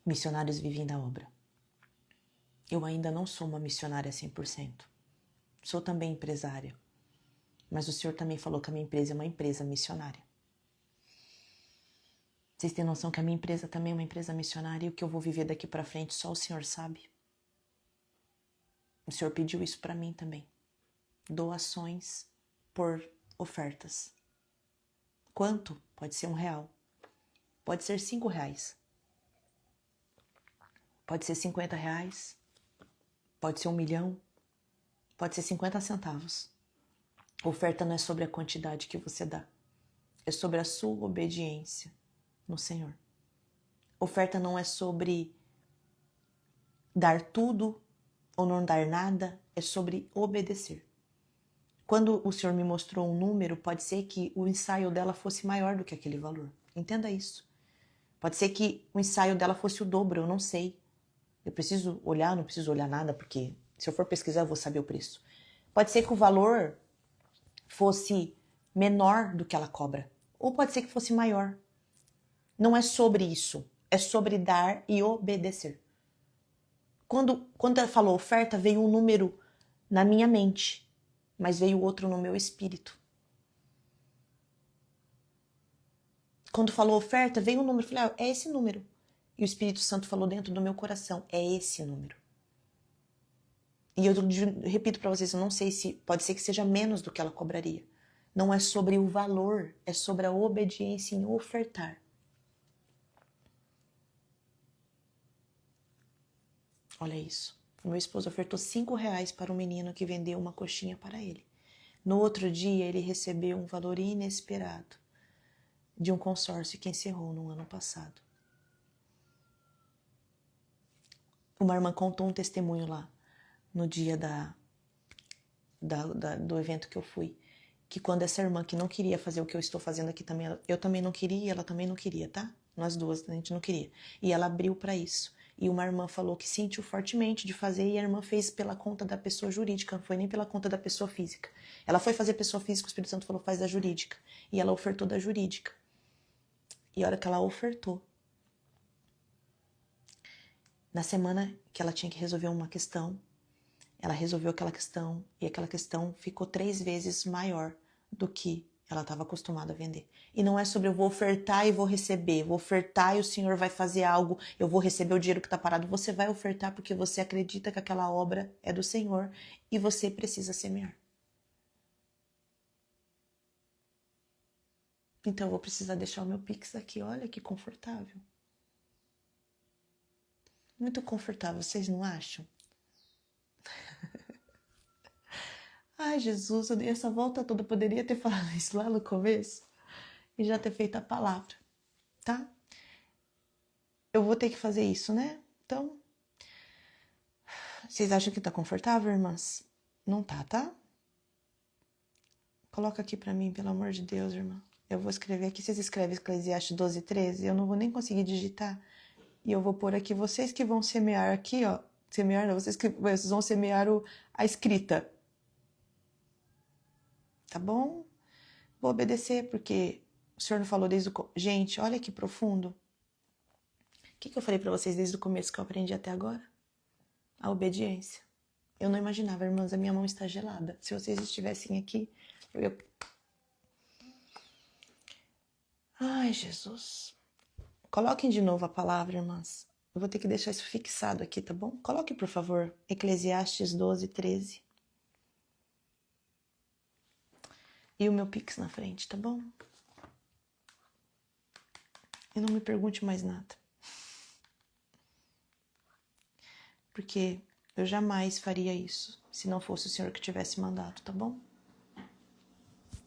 Missionários vivem da obra. Eu ainda não sou uma missionária 100%. Sou também empresária. Mas o Senhor também falou que a minha empresa é uma empresa missionária. Vocês têm noção que a minha empresa também é uma empresa missionária e o que eu vou viver daqui para frente só o Senhor sabe? O Senhor pediu isso para mim também. Doações por ofertas. Quanto? Pode ser R$1. Pode ser R$5. Pode ser R$50. Pode ser 1 milhão. Pode ser 50 centavos. Oferta não é sobre a quantidade que você dá. É sobre a sua obediência no Senhor. Oferta não é sobre dar tudo ou não dar nada, é sobre obedecer. Quando o Senhor me mostrou um número, pode ser que o ensaio dela fosse maior do que aquele valor. Entenda isso. Pode ser que o ensaio dela fosse o dobro, eu não sei. Eu preciso olhar, não preciso olhar nada, porque se eu for pesquisar eu vou saber o preço. Pode ser que o valor fosse menor do que ela cobra. Ou pode ser que fosse maior. Não é sobre isso. É sobre dar e obedecer. Quando ela falou oferta, veio um número na minha mente, mas veio outro no meu espírito. Quando falou oferta, veio um número. Eu falei, é esse número. E o Espírito Santo falou dentro do meu coração, é esse número. E eu repito para vocês, eu não sei se pode ser que seja menos do que ela cobraria. Não é sobre o valor, é sobre a obediência em ofertar. Olha isso. O meu esposo ofertou R$5 para um menino que vendeu uma coxinha para ele. No outro dia, ele recebeu um valor inesperado de um consórcio que encerrou no ano passado. Uma irmã contou um testemunho lá, no dia do evento que eu fui, que quando essa irmã que não queria fazer o que eu estou fazendo aqui também, eu também não queria, ela também não queria, tá? Nós duas, a gente não queria. E ela abriu para isso. E uma irmã falou que sentiu fortemente de fazer e a irmã fez pela conta da pessoa jurídica, não foi nem pela conta da pessoa física. Ela foi fazer pessoa física, o Espírito Santo falou, faz da jurídica. E ela ofertou da jurídica. E a hora que ela ofertou, na semana que ela tinha que resolver uma questão, ela resolveu aquela questão e aquela questão ficou 3 vezes maior do que ela estava acostumada a vender. E não é sobre eu vou ofertar e vou receber, vou ofertar e o Senhor vai fazer algo, eu vou receber o dinheiro que está parado. Você vai ofertar porque você acredita que aquela obra é do Senhor e você precisa semear. Então eu vou precisar deixar o meu Pix aqui, olha que confortável. Muito confortável, vocês não acham? Ai, Jesus, eu dei essa volta toda, eu poderia ter falado isso lá no começo e já ter feito a palavra, tá? Eu vou ter que fazer isso, né? Então, vocês acham que tá confortável, irmãs? Não tá, tá? Coloca aqui pra mim, pelo amor de Deus, irmã. Eu vou escrever aqui, vocês escrevem Eclesiastes 12, 13, eu não vou nem conseguir digitar. E eu vou pôr aqui, vocês que vão semear aqui, ó. Semear não, vocês vão semear a escrita. Tá bom? Vou obedecer, porque o Senhor não falou desde o... Gente, olha que profundo. O que eu falei pra vocês desde o começo que eu aprendi até agora? A obediência. Eu não imaginava, irmãs, a minha mão está gelada. Se vocês estivessem aqui, eu ia... Ai, Jesus. Coloquem de novo a palavra, irmãs. Eu vou ter que deixar isso fixado aqui, tá bom? Coloque, por favor, Eclesiastes 12, 13. E o meu Pix na frente, tá bom? E não me pergunte mais nada. Porque eu jamais faria isso se não fosse o Senhor que tivesse mandado, tá bom?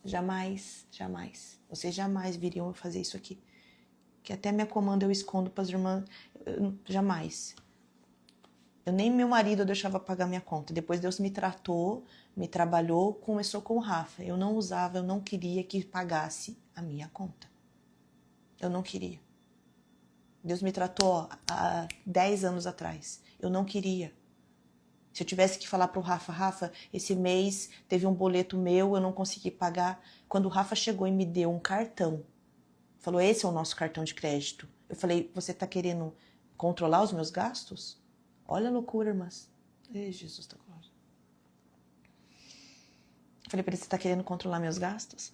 Jamais, jamais. Vocês jamais viriam eu fazer isso aqui. Que até minha comanda eu escondo para as irmãs. Jamais. Eu nem meu marido eu deixava pagar minha conta. Depois Deus me tratou, me trabalhou, começou com o Rafa. Eu não usava, eu não queria que pagasse a minha conta. Eu não queria. Deus me tratou há 10 anos atrás. Eu não queria. Se eu tivesse que falar pro Rafa, esse mês teve um boleto meu, eu não consegui pagar. Quando o Rafa chegou e me deu um cartão, falou, esse é o nosso cartão de crédito. Eu falei, você tá querendo controlar os meus gastos? Olha a loucura, irmãs. Ei, Jesus da glória. Eu falei pra ele, você tá querendo controlar meus gastos?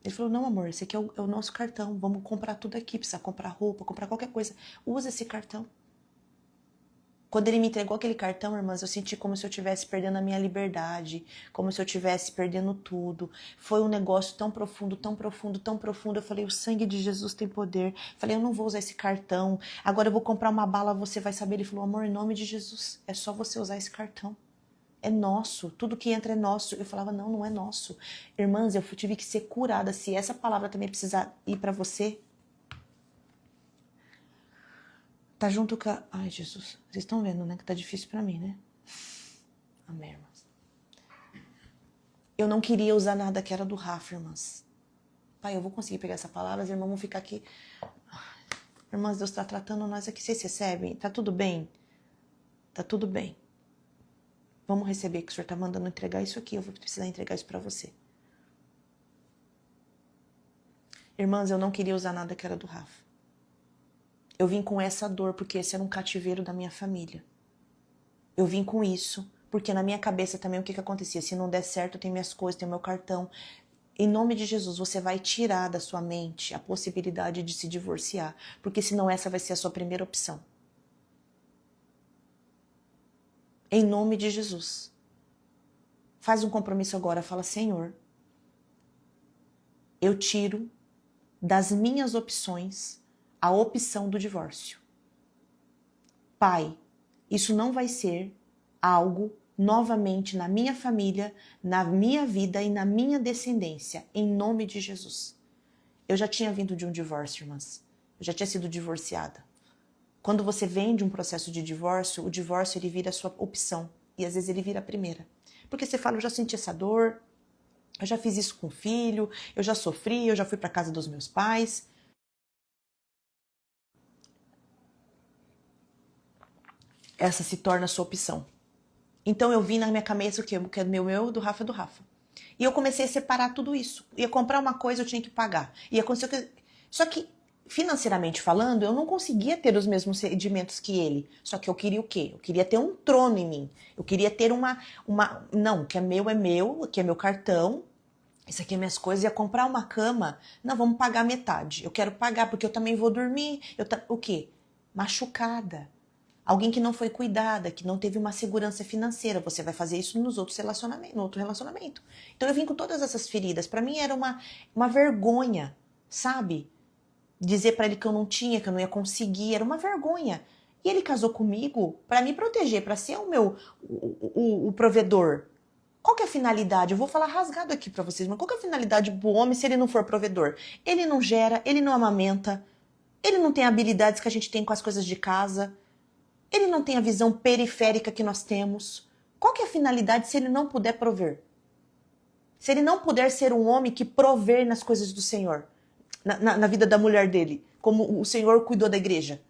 Ele falou, não, amor, esse aqui é o nosso cartão. Vamos comprar tudo aqui. Precisa comprar roupa, comprar qualquer coisa. Usa esse cartão. Quando ele me entregou aquele cartão, irmãs, eu senti como se eu estivesse perdendo a minha liberdade, como se eu estivesse perdendo tudo. Foi um negócio tão profundo, tão profundo, tão profundo. Eu falei, o sangue de Jesus tem poder. Eu falei, eu não vou usar esse cartão. Agora eu vou comprar uma bala, você vai saber. Ele falou, amor, em nome de Jesus, é só você usar esse cartão. É nosso, tudo que entra é nosso. Eu falava, não, não é nosso. Irmãs, eu tive que ser curada. Se essa palavra também precisar ir para você, tá junto com a... Ai, Jesus, vocês estão vendo, né? Que tá difícil pra mim, né? Amém, irmãs. Eu não queria usar nada que era do Rafa, irmãs. Pai, eu vou conseguir pegar essa palavra, as irmãs vão ficar aqui. Irmãs, Deus tá tratando nós aqui. Vocês recebem? Tá tudo bem? Tá tudo bem. Vamos receber que o Senhor tá mandando entregar isso aqui. Eu vou precisar entregar isso pra você. Irmãs, eu não queria usar nada que era do Rafa. Eu vim com essa dor, porque esse era um cativeiro da minha família. Eu vim com isso, porque na minha cabeça também o que acontecia? Se não der certo, eu tenho minhas coisas, tenho meu cartão. Em nome de Jesus, você vai tirar da sua mente a possibilidade de se divorciar, porque senão essa vai ser a sua primeira opção. Em nome de Jesus. Faz um compromisso agora, fala, Senhor, eu tiro das minhas opções a opção do divórcio. Pai, isso não vai ser algo novamente na minha família, na minha vida e na minha descendência, em nome de Jesus. Eu já tinha vindo de um divórcio, irmãs. Eu já tinha sido divorciada. Quando você vem de um processo de divórcio, o divórcio ele vira a sua opção. E às vezes ele vira a primeira. Porque você fala, eu já senti essa dor, eu já fiz isso com o filho, eu já sofri, eu já fui para casa dos meus pais. Essa se torna a sua opção. Então eu vi na minha cabeça o quê? O que é meu, do Rafa é do Rafa. E eu comecei a separar tudo isso. Ia comprar uma coisa, eu tinha que pagar. Ia acontecer o que... Só que, financeiramente falando, eu não conseguia ter os mesmos rendimentos que ele. Só que eu queria o quê? Eu queria ter um trono em mim. Eu queria ter uma... Não, o que é meu, o que é meu cartão. Isso aqui é minhas coisas. Ia comprar uma cama. Não, vamos pagar metade. Eu quero pagar porque eu também vou dormir. O quê? Machucada. Alguém que não foi cuidada, que não teve uma segurança financeira. Você vai fazer isso nos outros relacionamentos, no outro relacionamento. Então eu vim com todas essas feridas. Para mim era uma vergonha, sabe? Dizer para ele que eu não tinha, que eu não ia conseguir, era uma vergonha. E ele casou comigo para me proteger, para ser o provedor. Qual que é a finalidade? Eu vou falar rasgado aqui para vocês, mas qual que é a finalidade do homem se ele não for provedor? Ele não gera, ele não amamenta, ele não tem habilidades que a gente tem com as coisas de casa. Ele não tem a visão periférica que nós temos. Qual que é a finalidade se ele não puder prover? Se ele não puder ser um homem que prover nas coisas do Senhor, na vida da mulher dele, como o Senhor cuidou da igreja.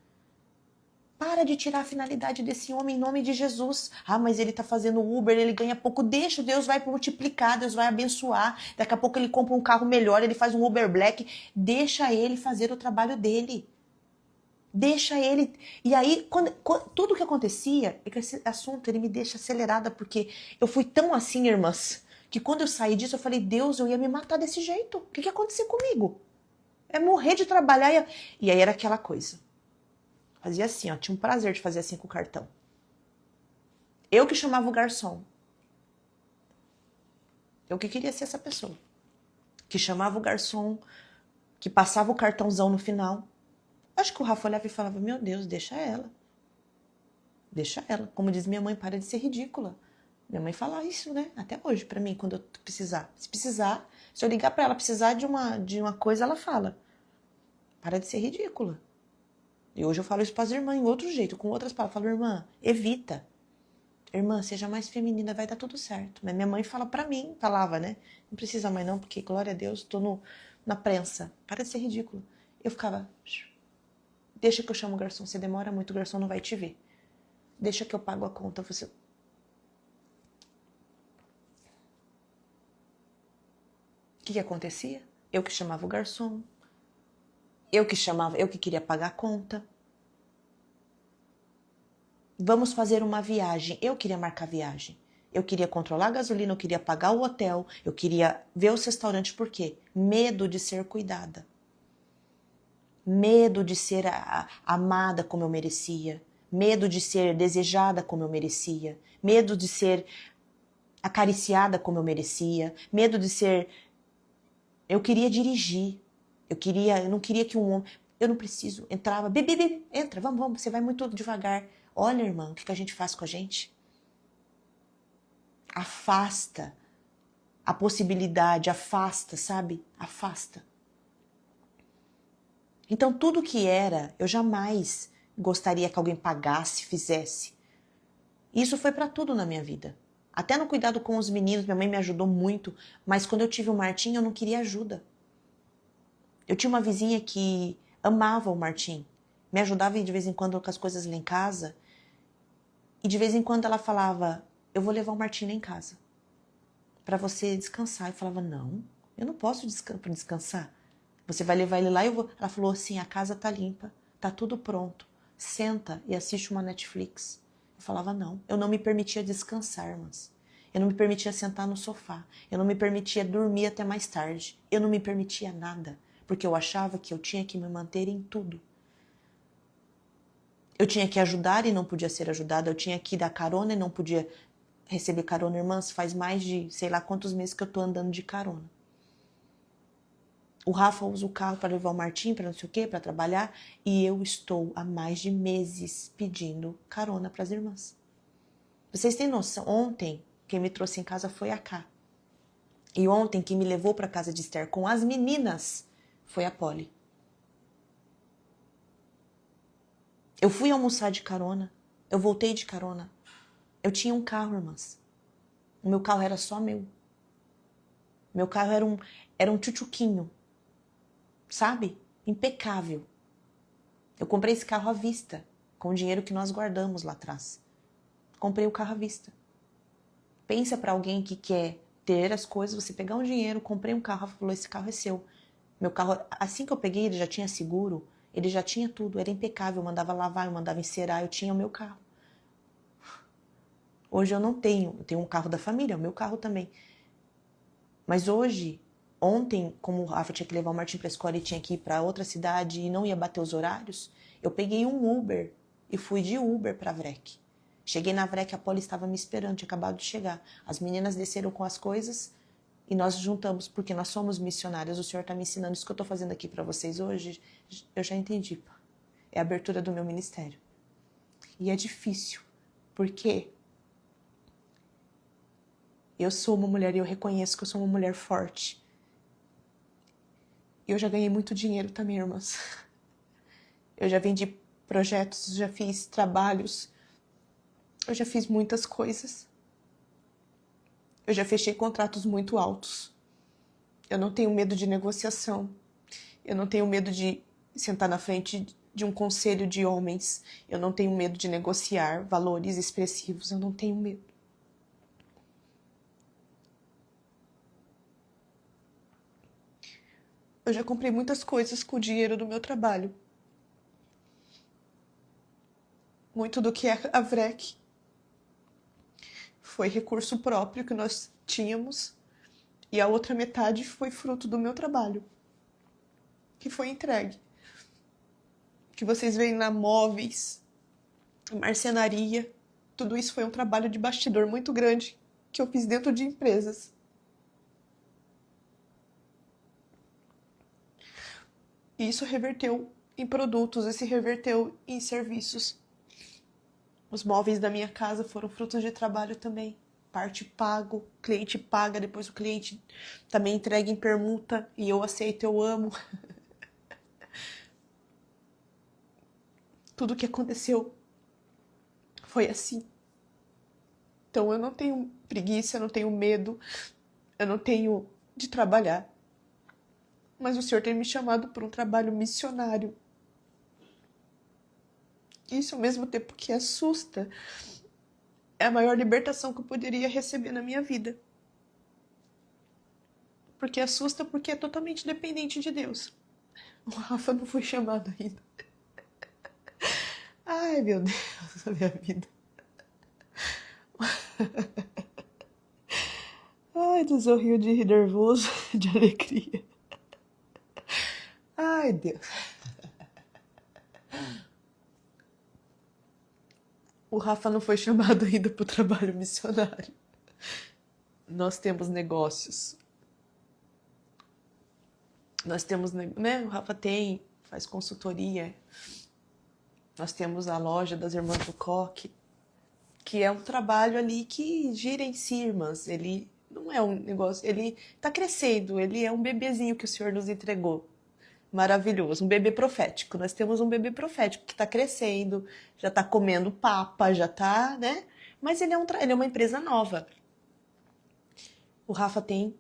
Para de tirar a finalidade desse homem em nome de Jesus. Ah, mas ele tá fazendo Uber, ele ganha pouco. Deixa, Deus vai multiplicar, Deus vai abençoar. Daqui a pouco ele compra um carro melhor, ele faz um Uber Black. Deixa ele fazer o trabalho dele. Deixa ele. E aí, tudo que acontecia, é que esse assunto ele me deixa acelerada, porque eu fui tão assim, irmãs, que quando eu saí disso, eu falei, Deus, eu ia me matar desse jeito. O que ia acontecer comigo? É morrer de trabalhar. E aí era aquela coisa. Fazia assim, ó, tinha um prazer de fazer assim com o cartão. Eu que chamava o garçom. Eu que queria ser essa pessoa. Que chamava o garçom, que passava o cartãozão no final. Acho que o Rafa olhava e falava, meu Deus, deixa ela. Deixa ela. Como diz minha mãe, para de ser ridícula. Minha mãe fala isso, né? Até hoje, pra mim, quando eu precisar. Se precisar, se eu ligar pra ela, precisar de uma coisa, ela fala. Para de ser ridícula. E hoje eu falo isso pras irmãs em outro jeito, com outras palavras. Eu falo, irmã, evita. Irmã, seja mais feminina, vai dar tudo certo. Mas minha mãe fala pra mim, falava, né? Não precisa mais não, porque, glória a Deus, tô na prensa. Para de ser ridículo. Eu ficava, deixa que eu chamo o garçom, você demora muito, o garçom não vai te ver. Deixa que eu pago a conta, você... O que acontecia? Eu que chamava o garçom. Eu que queria pagar a conta. Vamos fazer uma viagem. Eu queria marcar viagem. Eu queria controlar a gasolina, eu queria pagar o hotel, eu queria ver os restaurantes. Por quê? Medo de ser cuidada. Medo de ser amada como eu merecia. Medo de ser desejada como eu merecia. Medo de ser acariciada como eu merecia. Medo de ser... Eu queria dirigir. Eu não queria que um homem... Eu não preciso. Entrava, bebê, entra, vamos, você vai muito devagar. Olha, irmã, o que a gente faz com a gente? Afasta a possibilidade, afasta, sabe? Afasta. Então, tudo que era, eu jamais gostaria que alguém pagasse, fizesse. Isso foi para tudo na minha vida. Até no cuidado com os meninos, minha mãe me ajudou muito, mas quando eu tive o Martim, eu não queria ajuda. Eu tinha uma vizinha que amava o Martim, me ajudava de vez em quando com as coisas lá em casa, e de vez em quando ela falava, eu vou levar o Martim lá em casa, para você descansar. Eu falava, não, eu não posso descansar. Você vai levar ele lá e eu vou... Ela falou assim, a casa tá limpa, tá tudo pronto, senta e assiste uma Netflix. Eu falava, não, eu não me permitia descansar, irmãs. Eu não me permitia sentar no sofá, eu não me permitia dormir até mais tarde, eu não me permitia nada, porque eu achava que eu tinha que me manter em tudo. Eu tinha que ajudar e não podia ser ajudada, eu tinha que dar carona e não podia receber carona. Irmãs, faz mais de sei lá quantos meses que eu tô andando de carona. O Rafa usa o carro para levar o Martim para não sei o quê, para trabalhar, e eu estou há mais de meses pedindo carona para as irmãs. Vocês têm noção? Ontem, quem me trouxe em casa foi a Ká. E ontem, quem me levou para casa de Esther com as meninas foi a Polly. Eu fui almoçar de carona, eu voltei de carona. Eu tinha um carro, irmãs. O meu carro era só meu. Meu carro era um tchutchuquinho, sabe? Impecável. Eu comprei esse carro à vista, com o dinheiro que nós guardamos lá atrás. Comprei o carro à vista. Pensa para alguém que quer ter as coisas, você pegar um dinheiro, comprei um carro, falou, esse carro é seu. Meu carro, assim que eu peguei, ele já tinha seguro, ele já tinha tudo, era impecável, eu mandava lavar, eu mandava encerar, eu tinha o meu carro. Hoje eu não tenho, eu tenho um carro da família, é o meu carro também. Mas hoje, ontem, como o Rafa tinha que levar o Martim para a escola e tinha que ir para outra cidade e não ia bater os horários, eu peguei um Uber e fui de Uber para a Vrec. Cheguei na Vrec, a Polly estava me esperando, tinha acabado de chegar. As meninas desceram com as coisas e nós juntamos, porque nós somos missionárias. O Senhor está me ensinando isso que eu estou fazendo aqui para vocês hoje. Eu já entendi. É a abertura do meu ministério. E é difícil, porque eu sou uma mulher e eu reconheço que eu sou uma mulher forte. E eu já ganhei muito dinheiro também, irmãs. Eu já vendi projetos, já fiz trabalhos, eu já fiz muitas coisas. Eu já fechei contratos muito altos. Eu não tenho medo de negociação. Eu não tenho medo de sentar na frente de um conselho de homens. Eu não tenho medo de negociar valores expressivos. Eu não tenho medo. Eu já comprei muitas coisas com o dinheiro do meu trabalho. Muito do que é a VREC foi recurso próprio que nós tínhamos e a outra metade foi fruto do meu trabalho, que foi entregue. Que vocês veem na móveis, marcenaria, tudo isso foi um trabalho de bastidor muito grande que eu fiz dentro de empresas. E isso reverteu em produtos, isso reverteu em serviços. Os móveis da minha casa foram frutos de trabalho também. Parte pago, cliente paga, depois o cliente também entrega em permuta e eu aceito, eu amo. Tudo que aconteceu foi assim. Então eu não tenho preguiça, eu não tenho medo, eu não tenho de trabalhar. Mas o Senhor tem me chamado por um trabalho missionário. Isso ao mesmo tempo que assusta, é a maior libertação que eu poderia receber na minha vida. Porque assusta porque é totalmente dependente de Deus. O Rafa não foi chamado ainda. Ai, meu Deus, a minha vida. Ai, Deus, eu rio de rir nervoso, de alegria. Ai, Deus. O Rafa não foi chamado ainda para o trabalho missionário. Nós temos negócios. Nós temos, né? O Rafa faz consultoria. Nós temos a loja das Irmãs do Coque, que é um trabalho ali que gira em si, irmãs. Ele não é um negócio, ele está crescendo, ele é um bebezinho que o Senhor nos entregou. Maravilhoso, um bebê profético. Nós temos um bebê profético que está crescendo, já está comendo papa, já está, né? Mas ele é uma empresa nova. O Rafa tem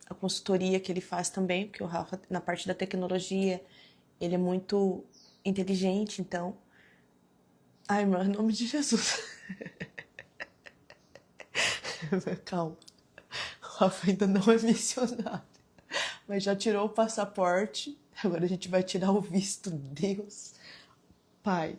a consultoria que ele faz também, porque o Rafa, na parte da tecnologia, ele é muito inteligente, então... Ai, irmã, em nome de Jesus. Calma. O Rafa ainda não é missionário, mas já tirou o passaporte. Agora a gente vai tirar o visto. Deus, Pai.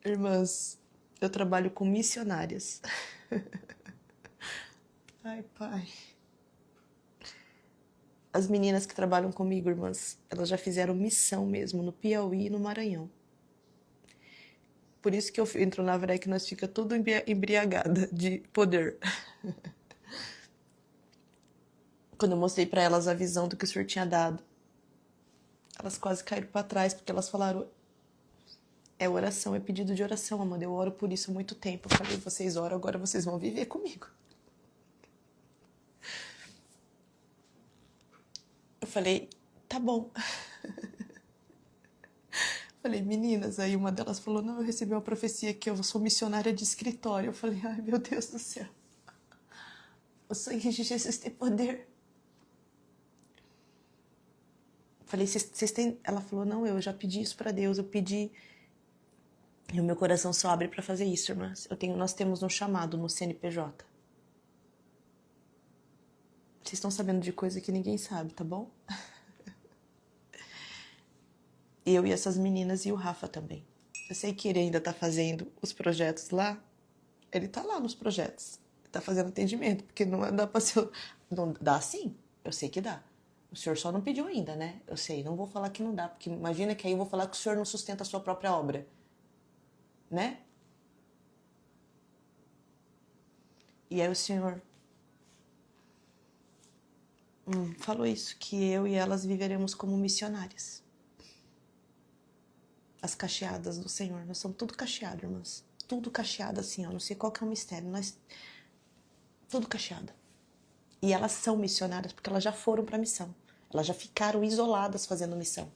Irmãs, eu trabalho com missionárias. Ai, Pai. As meninas que trabalham comigo, irmãs, elas já fizeram missão mesmo no Piauí e no Maranhão. Por isso que eu entro na VREC que nós fica tudo embriagada de poder. Quando eu mostrei para elas a visão do que o Senhor tinha dado, elas quase caíram para trás, porque elas falaram: é oração, é pedido de oração, Amanda. Eu oro por isso há muito tempo. Eu falei: vocês oram, agora vocês vão viver comigo. Eu falei: tá bom. Falei: meninas. Aí uma delas falou: não, eu recebi uma profecia que eu sou missionária de escritório. Eu falei: ai, meu Deus do céu. O sangue de Jesus tem poder. Falei: vocês têm... Ela falou: não, eu já pedi isso para Deus. Eu pedi... E o meu coração só abre para fazer isso, irmãs. Nós temos um chamado no CNPJ. Vocês estão sabendo de coisa que ninguém sabe, tá bom? Eu e essas meninas e o Rafa também. Eu sei que ele ainda tá fazendo os projetos lá. Ele tá lá nos projetos. Tá fazendo atendimento, porque não dá pra ser... Não dá sim, eu sei que dá. O senhor só não pediu ainda, né? Eu sei, não vou falar que não dá, porque imagina que aí eu vou falar que o senhor não sustenta a sua própria obra. Né? E aí o senhor falou isso, que eu e elas viveremos como missionárias. As cacheadas do Senhor, nós somos tudo cacheado, irmãs. Tudo cacheado assim, ó, não sei qual que é o mistério, nós... Tudo cacheado. E elas são missionárias porque elas já foram pra missão. Elas já ficaram isoladas fazendo missão.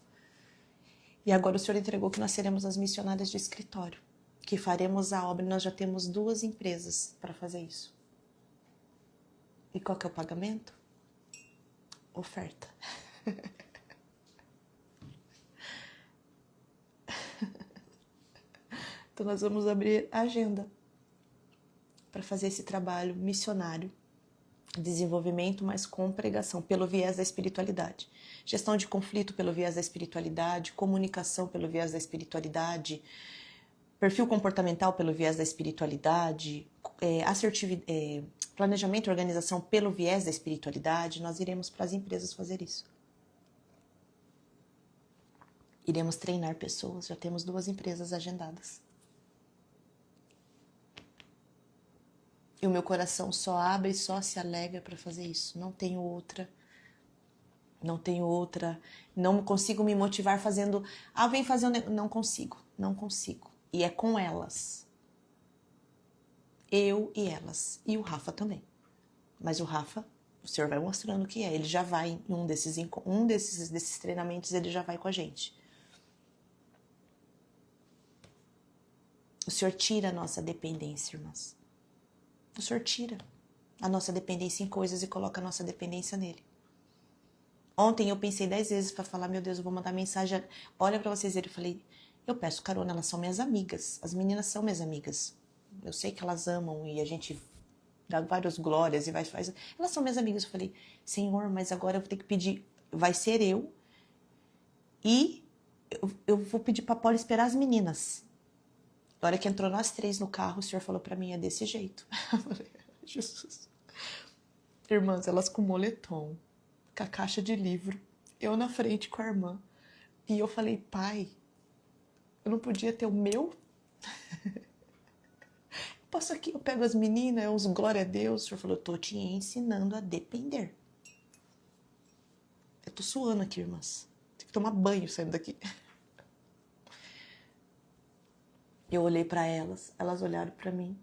E agora o Senhor entregou que nós seremos as missionárias de escritório, que faremos a obra, e nós já temos 2 empresas para fazer isso. E qual que é o pagamento? Oferta. Então nós vamos abrir a agenda para fazer esse trabalho missionário, desenvolvimento, mas com pregação, pelo viés da espiritualidade. Gestão de conflito pelo viés da espiritualidade, comunicação pelo viés da espiritualidade, perfil comportamental pelo viés da espiritualidade, planejamento e organização pelo viés da espiritualidade. Nós iremos para as empresas fazer isso. Iremos treinar pessoas, já temos 2 empresas agendadas. E o meu coração só abre e só se alegra para fazer isso. Não tenho outra. Não consigo me motivar fazendo... vem fazer Não consigo. E é com elas. Eu e elas. E o Rafa também. Mas o Rafa, o Senhor vai mostrando o que é. Ele já vai em um desses treinamentos, ele já vai com a gente. O Senhor tira a nossa dependência, irmãs. O Senhor tira a nossa dependência em coisas e coloca a nossa dependência nele. Ontem eu pensei 10 vezes para falar, meu Deus, eu vou mandar mensagem. Olha para vocês verem, eu falei, eu peço carona, elas são minhas amigas. As meninas são minhas amigas. Eu sei que elas amam e a gente dá várias glórias e faz. Elas são minhas amigas. Eu falei, Senhor, mas agora eu vou ter que pedir. Vai ser eu e eu vou pedir para Paula esperar as meninas. Na hora que entrou nós 3 no carro, o Senhor falou pra mim, é desse jeito. Eu falei, Jesus. Irmãs, elas com moletom, com a caixa de livro, eu na frente com a irmã. E eu falei, pai, eu não podia ter o meu? Eu passo aqui, eu pego as meninas, eu uso glória a Deus. O Senhor falou, eu tô te ensinando a depender. Eu tô suando aqui, irmãs. Tem que tomar banho saindo daqui. Eu olhei para elas, elas olharam para mim.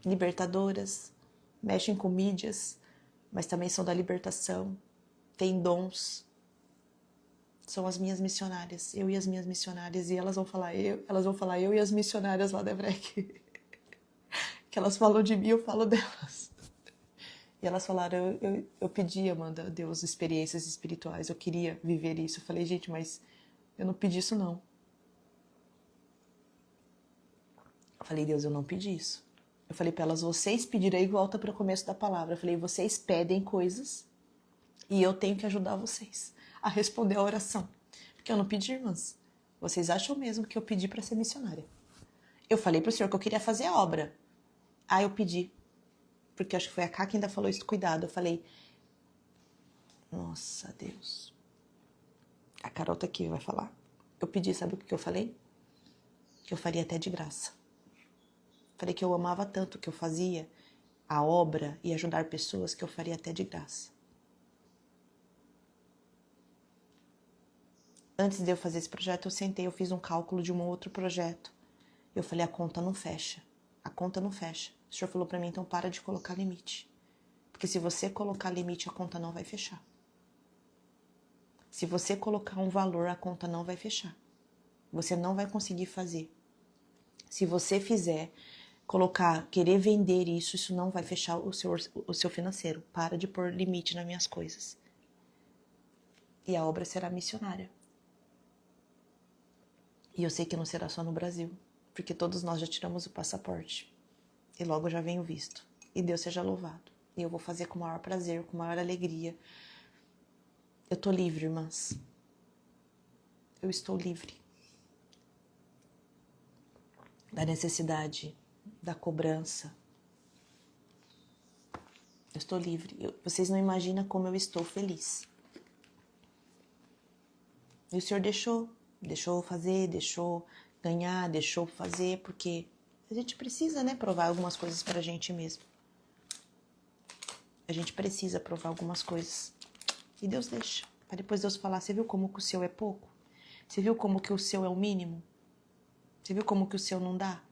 Libertadoras, mexem com mídias, mas também são da libertação, têm dons. São as minhas missionárias, eu e as minhas missionárias, e elas vão falar eu e as missionárias lá da Evrec. Que elas falam de mim, eu falo delas. E elas falaram, eu pedi, Amanda, a Deus, experiências espirituais, eu queria viver isso. Eu falei, gente, mas eu não pedi isso, não. Eu falei, Deus, eu não pedi isso. Eu falei para elas, vocês pediram, aí volta para o começo da palavra. Eu falei, vocês pedem coisas e eu tenho que ajudar vocês a responder a oração. Porque eu não pedi, irmãs. Vocês acham mesmo que eu pedi para ser missionária? Eu falei pro Senhor que eu queria fazer a obra. Eu pedi. Porque acho que foi a Cá que ainda falou isso, cuidado. Eu falei, nossa, Deus. A Carol tá aqui, vai falar. Eu pedi, sabe o que eu falei? Que eu faria até de graça. Falei que eu amava tanto o que eu fazia, a obra e ajudar pessoas, que eu faria até de graça. Antes de eu fazer esse projeto, eu sentei, eu fiz um cálculo de um outro projeto. Eu falei, a conta não fecha. A conta não fecha. O Senhor falou pra mim, então para de colocar limite. Porque se você colocar limite, a conta não vai fechar. Se você colocar um valor, a conta não vai fechar. Você não vai conseguir fazer. Se você fizer, querer vender isso, isso não vai fechar o seu financeiro. Para de pôr limite nas minhas coisas. E a obra será missionária. E eu sei que não será só no Brasil, porque todos nós já tiramos o passaporte. E logo já vem o visto. E Deus seja louvado. E eu vou fazer com o maior prazer, com a maior alegria. Eu tô livre, irmãs. Eu estou livre da necessidade, da cobrança. Eu estou livre. Vocês não imaginam como eu estou feliz. E o Senhor deixou fazer, deixou ganhar, deixou fazer, porque a gente precisa, né, provar algumas coisas pra gente mesmo. A gente precisa provar algumas coisas. E Deus deixa. Para depois Deus falar, você viu como que o seu é pouco? Você viu como que o seu é o mínimo? Você viu como que o seu não dá?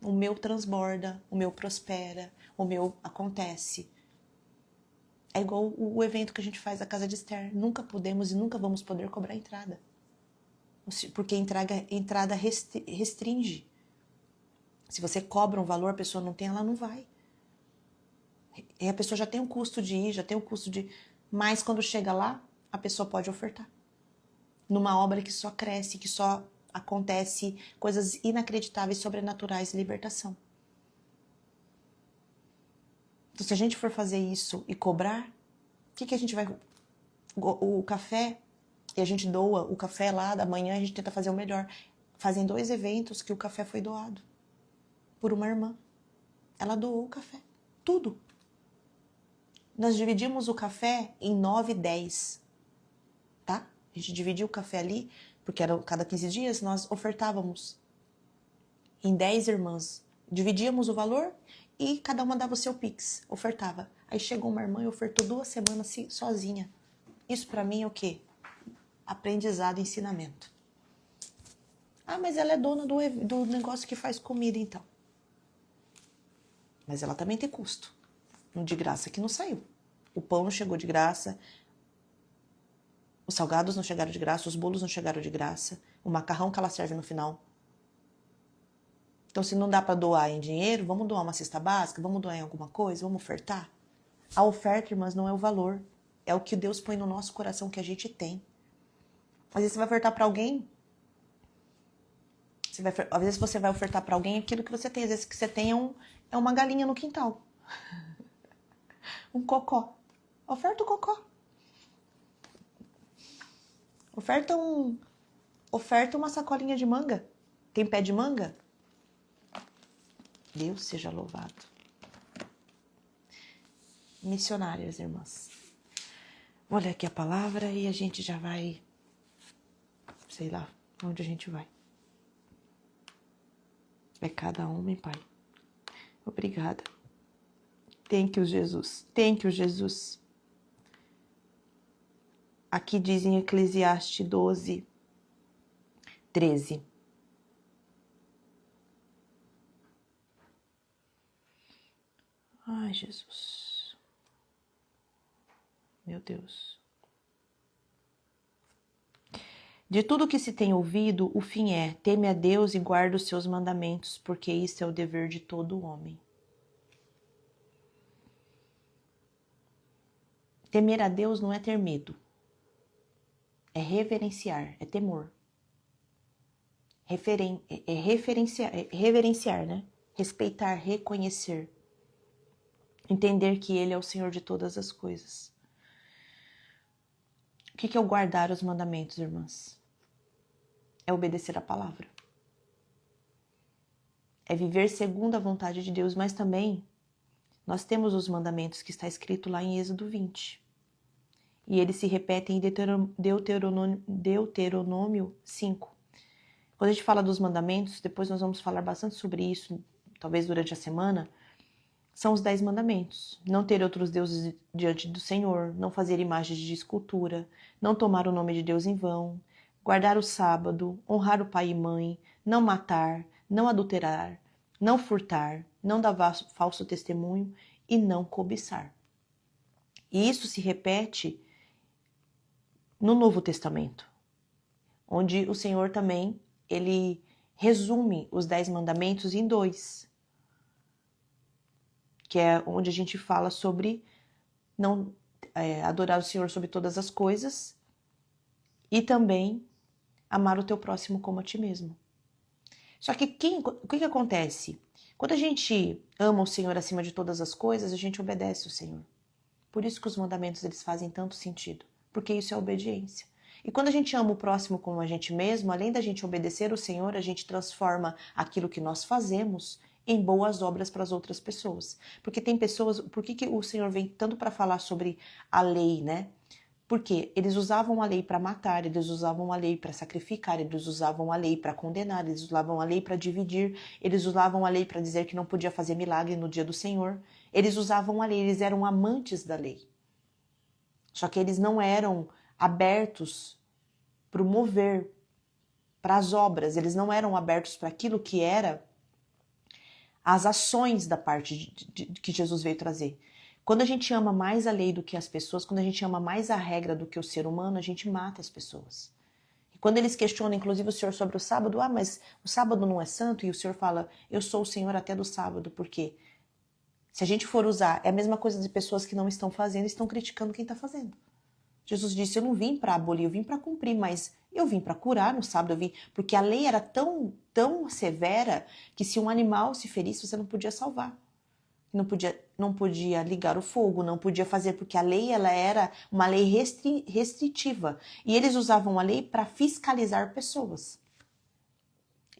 O meu transborda, o meu prospera, o meu acontece. É igual o evento que a gente faz da Casa de Esther. Nunca podemos e nunca vamos poder cobrar entrada. Porque entrada restringe. Se você cobra um valor, a pessoa não tem, ela não vai. E a pessoa já tem um custo de ir, já tem um custo de... Mas quando chega lá, a pessoa pode ofertar. Numa obra que só cresce, que só acontece coisas inacreditáveis, sobrenaturais, libertação. Então, se a gente for fazer isso e cobrar, o que a gente vai... O café, e a gente doa o café lá, da manhã a gente tenta fazer o melhor. Fazem 2 eventos que o café foi doado por uma irmã. Ela doou o café. Tudo. Nós dividimos o café em 9 e 10. Tá? A gente dividiu o café ali, porque era cada 15 dias, nós ofertávamos em 10 irmãs. Dividíamos o valor e cada uma dava o seu pix, ofertava. Aí chegou uma irmã e ofertou 2 semanas sozinha. Isso pra mim é o quê? Aprendizado, ensinamento. Ah, mas ela é dona do negócio que faz comida, então. Mas ela também tem custo. De graça que não saiu. O pão não chegou de graça, os salgados não chegaram de graça, os bolos não chegaram de graça, o macarrão que ela serve no final. Então, se não dá para doar em dinheiro, vamos doar uma cesta básica, vamos doar em alguma coisa, vamos ofertar. A oferta, irmãs, não é o valor, é o que Deus põe no nosso coração que a gente tem. Às vezes você vai ofertar para alguém, às vezes você vai ofertar para alguém aquilo que você tem, às vezes que você tem é uma galinha no quintal. Um cocó. Oferta o cocó. Oferta uma sacolinha de manga. Tem pé de manga? Deus seja louvado. Missionárias, irmãs. Vou ler aqui a palavra e a gente já vai... Sei lá onde a gente vai. É cada homem, Pai. Obrigada. Thank you, Jesus. Thank you, Jesus. Aqui diz em Eclesiastes 12, 13. Ai, Jesus. Meu Deus. De tudo que se tem ouvido, o fim é: teme a Deus e guarda os seus mandamentos, porque isso é o dever de todo homem. Temer a Deus não é ter medo. É reverenciar, é temor. Reverenciar, né? Respeitar, reconhecer. Entender que Ele é o Senhor de todas as coisas. O que é o guardar os mandamentos, irmãs? É obedecer a palavra. É viver segundo a vontade de Deus, mas também nós temos os mandamentos que está escrito lá em Êxodo 20. E eles se repetem em Deuteronômio 5. Quando a gente fala dos mandamentos, depois nós vamos falar bastante sobre isso, talvez durante a semana, são os 10 mandamentos. Não ter outros deuses diante do Senhor, não fazer imagens de escultura, não tomar o nome de Deus em vão, guardar o sábado, honrar o pai e mãe, não matar, não adulterar, não furtar, não dar falso testemunho e não cobiçar. E isso se repete no Novo Testamento, onde o Senhor também, ele resume os 10 mandamentos em 2, que é onde a gente fala sobre adorar o Senhor sobre todas as coisas e também amar o teu próximo como a ti mesmo. Só que o que acontece? Quando a gente ama o Senhor acima de todas as coisas, a gente obedece o Senhor. Por isso que os mandamentos eles fazem tanto sentido, porque isso é obediência. E quando a gente ama o próximo como a gente mesmo, além da gente obedecer o Senhor, a gente transforma aquilo que nós fazemos em boas obras para as outras pessoas. Porque tem pessoas... Por que o Senhor vem tanto para falar sobre a lei, né? Porque eles usavam a lei para matar, eles usavam a lei para sacrificar, eles usavam a lei para condenar, eles usavam a lei para dividir, eles usavam a lei para dizer que não podia fazer milagre no dia do Senhor. Eles usavam a lei, eles eram amantes da lei. Só que eles não eram abertos para o mover, para as obras, eles não eram abertos para aquilo que era as ações da parte que Jesus veio trazer. Quando a gente ama mais a lei do que as pessoas, quando a gente ama mais a regra do que o ser humano, a gente mata as pessoas. E quando eles questionam, inclusive, o Senhor sobre o sábado, mas o sábado não é santo? E o Senhor fala, eu sou o Senhor até do sábado. Por quê? Se a gente for usar, é a mesma coisa de pessoas que não estão fazendo, estão criticando quem está fazendo. Jesus disse, eu não vim para abolir, eu vim para cumprir, mas eu vim para curar no sábado, eu vim, porque a lei era tão severa que se um animal se ferisse, você não podia salvar. Não podia ligar o fogo, não podia fazer, porque a lei ela era uma lei restritiva. E eles usavam a lei para fiscalizar pessoas.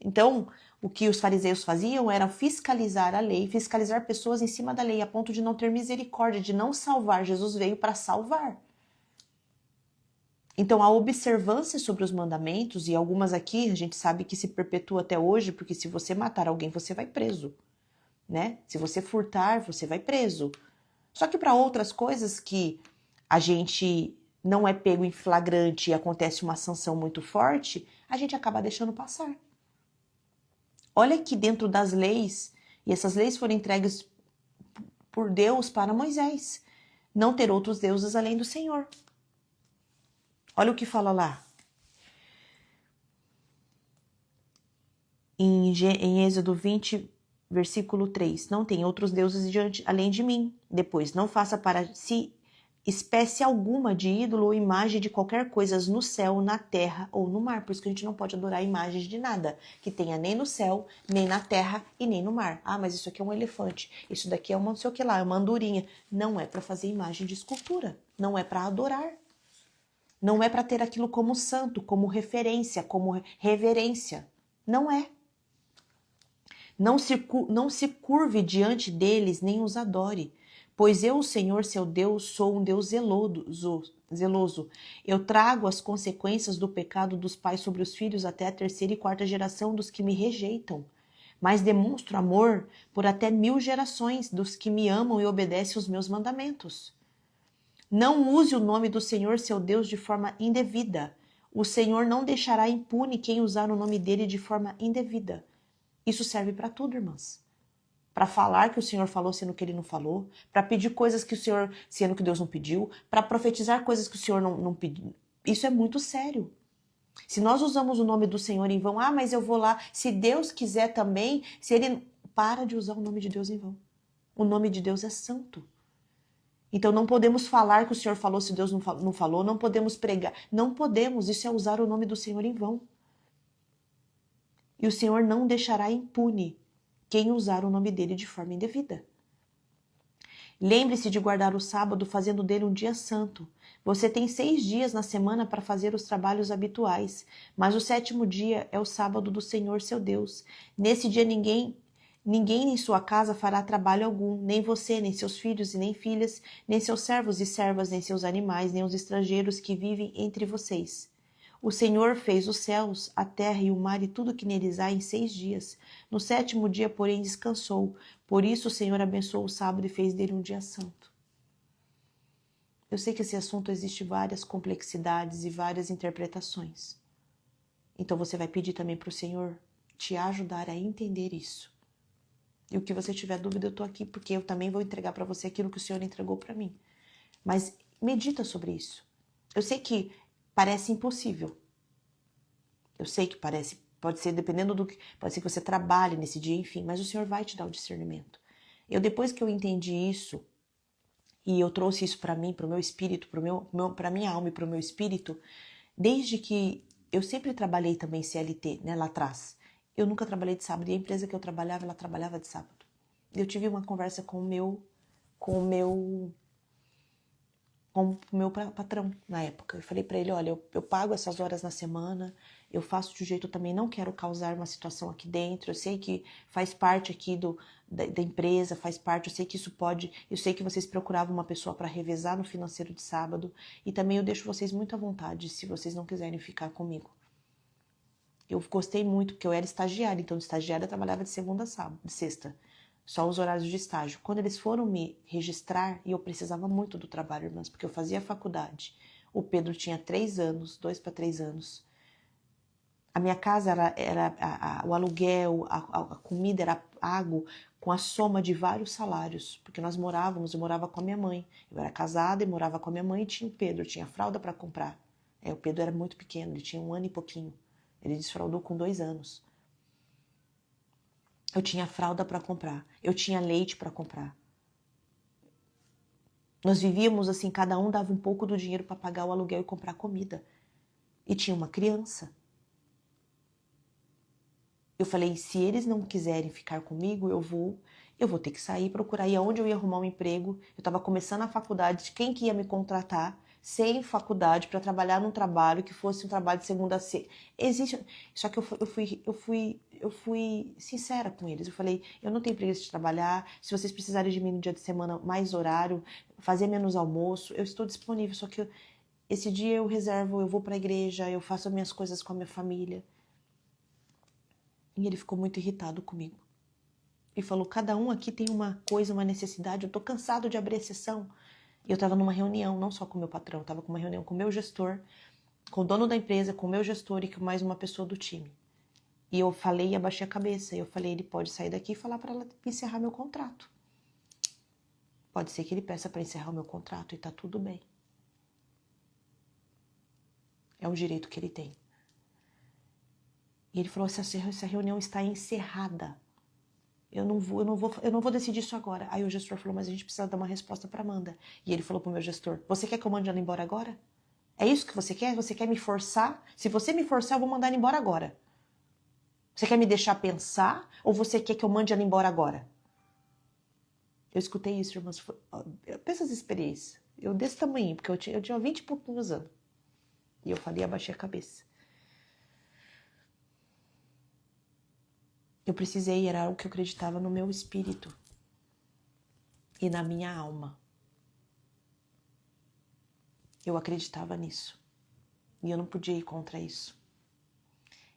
Então, o que os fariseus faziam era fiscalizar a lei, fiscalizar pessoas em cima da lei, a ponto de não ter misericórdia, de não salvar. Jesus veio para salvar. Então, a observância sobre os mandamentos, e algumas aqui a gente sabe que se perpetua até hoje, porque se você matar alguém, você vai preso, né? Se você furtar, você vai preso. Só que para outras coisas que a gente não é pego em flagrante e acontece uma sanção muito forte, a gente acaba deixando passar. Olha que dentro das leis, e essas leis foram entregues por Deus para Moisés, não ter outros deuses além do Senhor. Olha o que fala lá. Em Êxodo 20, versículo 3. Não tem outros deuses além de mim. Depois, não faça para si espécie alguma de ídolo ou imagem de qualquer coisa no céu, na terra ou no mar. Por isso que a gente não pode adorar imagens de nada, que tenha nem no céu, nem na terra e nem no mar. Ah, mas isso aqui é um elefante, isso daqui é uma não sei o que lá, é uma andorinha. Não é para fazer imagem de escultura, não é para adorar. Não é para ter aquilo como santo, como referência, como reverência. Não é. Não se curve diante deles, nem os adore. Pois eu, o Senhor, seu Deus, sou um Deus zeloso. Eu trago as consequências do pecado dos pais sobre os filhos até a 3ª e 4ª geração dos que me rejeitam. Mas demonstro amor por até 1000 gerações dos que me amam e obedecem os meus mandamentos. Não use o nome do Senhor, seu Deus, de forma indevida. O Senhor não deixará impune quem usar o nome dele de forma indevida. Isso serve para tudo, irmãs. Para falar que o Senhor falou sendo que ele não falou, para pedir coisas que o Senhor, sendo que Deus não pediu, para profetizar coisas que o Senhor não pediu. Isso é muito sério. Se nós usamos o nome do Senhor em vão, mas eu vou lá, se Deus quiser também, se ele... Para de usar o nome de Deus em vão. O nome de Deus é santo. Então não podemos falar que o Senhor falou se Deus não falou, não podemos pregar, não podemos, isso é usar o nome do Senhor em vão. E o Senhor não deixará impune quem usar o nome dele de forma indevida. Lembre-se de guardar o sábado, fazendo dele um dia santo. Você tem 6 dias na semana para fazer os trabalhos habituais, mas o 7º dia é o sábado do Senhor seu Deus. Nesse dia ninguém em sua casa fará trabalho algum, nem você, nem seus filhos e nem filhas, nem seus servos e servas, nem seus animais, nem os estrangeiros que vivem entre vocês. O Senhor fez os céus, a terra e o mar e tudo que neles há em 6 dias. No 7º dia, porém, descansou. Por isso o Senhor abençoou o sábado e fez dele um dia santo. Eu sei que esse assunto existe várias complexidades e várias interpretações. Então você vai pedir também para o Senhor te ajudar a entender isso. E o que você tiver dúvida, eu estou aqui, porque eu também vou entregar para você aquilo que o Senhor entregou para mim. Mas medita sobre isso. Eu sei que parece impossível. Eu sei que pode ser dependendo do que... Pode ser que você trabalhe nesse dia, enfim, mas o Senhor vai te dar o discernimento. Depois que eu entendi isso, e eu trouxe isso para mim, para o meu espírito, para minha alma e para o meu espírito, desde que eu sempre trabalhei também CLT, né, lá atrás. Eu nunca trabalhei de sábado e a empresa que eu trabalhava, ela trabalhava de sábado. Eu tive uma conversa com o meu patrão na época. Eu falei para ele, olha, eu pago essas horas na semana, eu faço de um jeito, eu também não quero causar uma situação aqui dentro, eu sei que faz parte aqui da empresa, faz parte, eu sei que isso pode, eu sei que vocês procuravam uma pessoa para revezar no financeiro de sábado, e também eu deixo vocês muito à vontade, se vocês não quiserem ficar comigo. Eu gostei muito, porque eu era estagiária, então de estagiária eu trabalhava de segunda a sábado, de sexta, só os horários de estágio. Quando eles foram me registrar, e eu precisava muito do trabalho, irmãs, porque eu fazia faculdade. O Pedro tinha 3 anos, 2 para 3 anos. A minha casa era o aluguel, a comida era pago com a soma de vários salários, porque eu morava com a minha mãe. Eu era casada e morava com a minha mãe e tinha o Pedro, tinha fralda para comprar. O Pedro era muito pequeno, ele tinha 1 ano e pouquinho. Ele desfraldou com 2 anos. Eu tinha fralda para comprar, eu tinha leite para comprar. Nós vivíamos assim, cada um dava um pouco do dinheiro para pagar o aluguel e comprar comida. E tinha uma criança. Eu falei, se eles não quiserem ficar comigo, eu vou ter que sair, procurar. E aonde eu ia arrumar um emprego? Eu estava começando a faculdade, quem que ia me contratar sem faculdade para trabalhar num trabalho que fosse um trabalho de segunda a sexta? Só que eu fui sincera com eles. Eu falei, eu não tenho preguiça de trabalhar. Se vocês precisarem de mim no dia de semana, mais horário, fazer menos almoço, eu estou disponível. Só que esse dia eu reservo, eu vou para a igreja, eu faço as minhas coisas com a minha família. E ele ficou muito irritado comigo. E falou, cada um aqui tem uma coisa, uma necessidade, eu tô cansado de abrir exceção. E eu tava numa reunião, não só com o meu patrão, eu tava com uma reunião com o meu gestor, com o dono da empresa, com o meu gestor e com mais uma pessoa do time. E eu falei e abaixei a cabeça. Eu falei, ele pode sair daqui e falar para ela encerrar meu contrato. Pode ser que ele peça para encerrar o meu contrato e tá tudo bem. É um direito que ele tem. E ele falou, essa reunião está encerrada. Eu não vou decidir isso agora. Aí o gestor falou, mas a gente precisa dar uma resposta para Amanda. E ele falou pro meu gestor, você quer que eu mande ela embora agora? É isso que você quer? Você quer me forçar? Se você me forçar, eu vou mandar ela embora agora. Você quer me deixar pensar ou você quer que eu mande ela embora agora? Eu escutei isso, irmãs. Pensa as experiências. Eu desse tamanho, porque eu tinha 20 e poucos anos. E eu falei, abaixei a cabeça. Eu precisei, era algo que eu acreditava no meu espírito e na minha alma. Eu acreditava nisso. E eu não podia ir contra isso.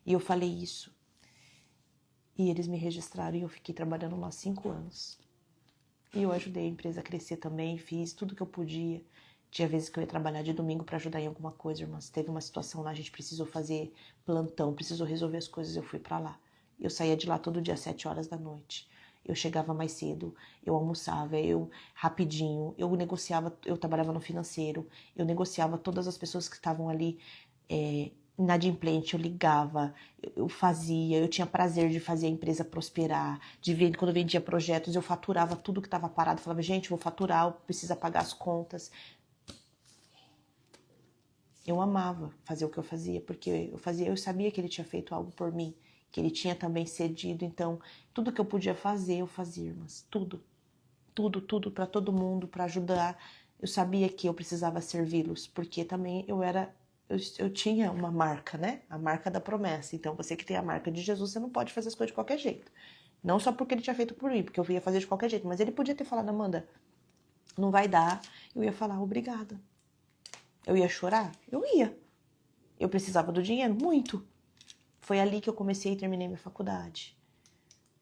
E eu falei isso. E eles me registraram e eu fiquei trabalhando lá 5 anos. E eu ajudei a empresa a crescer também, fiz tudo que eu podia. Tinha vezes que eu ia trabalhar de domingo para ajudar em alguma coisa, irmãs. Teve uma situação lá, a gente precisou fazer plantão, precisou resolver as coisas, eu fui para lá. Eu saía de lá todo dia às 7 horas da noite. Eu chegava mais cedo, eu almoçava, eu rapidinho, eu negociava, eu trabalhava no financeiro, eu negociava todas as pessoas que estavam ali inadimplente, eu ligava, eu fazia, eu tinha prazer de fazer a empresa prosperar, de ver, quando eu vendia projetos, eu faturava tudo que estava parado, falava, gente, vou faturar, precisa pagar as contas. Eu amava fazer o que eu fazia, porque eu sabia que ele tinha feito algo por mim, que ele tinha também cedido, então tudo que eu podia fazer, eu fazia, irmãs, tudo para todo mundo, para ajudar. Eu sabia que eu precisava servi-los, porque também eu tinha uma marca, né? A marca da promessa. Então, você que tem a marca de Jesus, você não pode fazer as coisas de qualquer jeito. Não só porque ele tinha feito por mim, porque eu ia fazer de qualquer jeito, mas ele podia ter falado, Amanda, não vai dar. Eu ia falar, obrigada. Eu ia chorar? Eu ia. Eu precisava do dinheiro? Muito. Foi ali que eu comecei e terminei minha faculdade.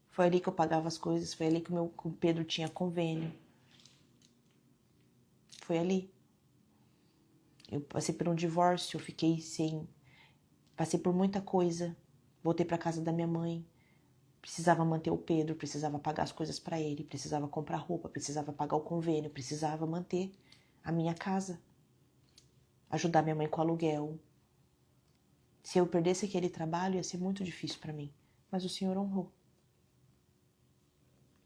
Foi ali que eu pagava as coisas, foi ali que o Pedro tinha convênio. Foi ali. Eu passei por um divórcio, eu fiquei sem... Passei por muita coisa. Voltei para casa da minha mãe. Precisava manter o Pedro, precisava pagar as coisas para ele, precisava comprar roupa, precisava pagar o convênio, precisava manter a minha casa. Ajudar minha mãe com o aluguel. Se eu perdesse aquele trabalho, ia ser muito difícil para mim. Mas o Senhor honrou.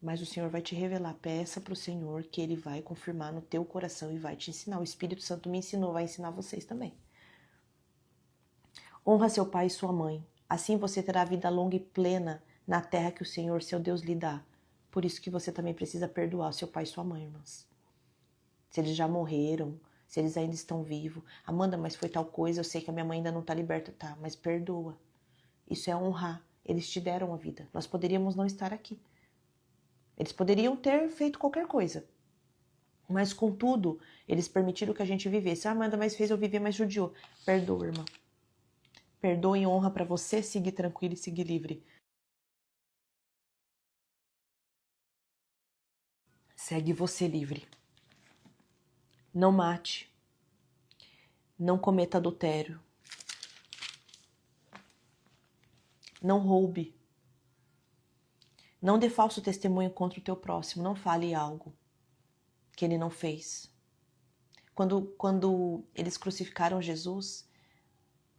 Mas o Senhor vai te revelar. Peça para o Senhor que Ele vai confirmar no teu coração e vai te ensinar. O Espírito Santo me ensinou, vai ensinar vocês também. Honra seu pai e sua mãe. Assim você terá vida longa e plena na terra que o Senhor, seu Deus, lhe dá. Por isso que você também precisa perdoar seu pai e sua mãe, irmãs. Se eles já morreram, se eles ainda estão vivos. Amanda, mas foi tal coisa, eu sei que a minha mãe ainda não está liberta. Tá, mas perdoa. Isso é honrar. Eles te deram a vida. Nós poderíamos não estar aqui. Eles poderiam ter feito qualquer coisa. Mas, contudo, eles permitiram que a gente vivesse. Ah, Amanda, mas fez eu viver, mas judiou. Perdoa, irmã. Perdoa e honra para você seguir tranquilo e seguir livre. Segue você livre. Não mate. Não cometa adultério. Não roube. Não dê falso testemunho contra o teu próximo. Não fale algo que ele não fez. Quando eles crucificaram Jesus,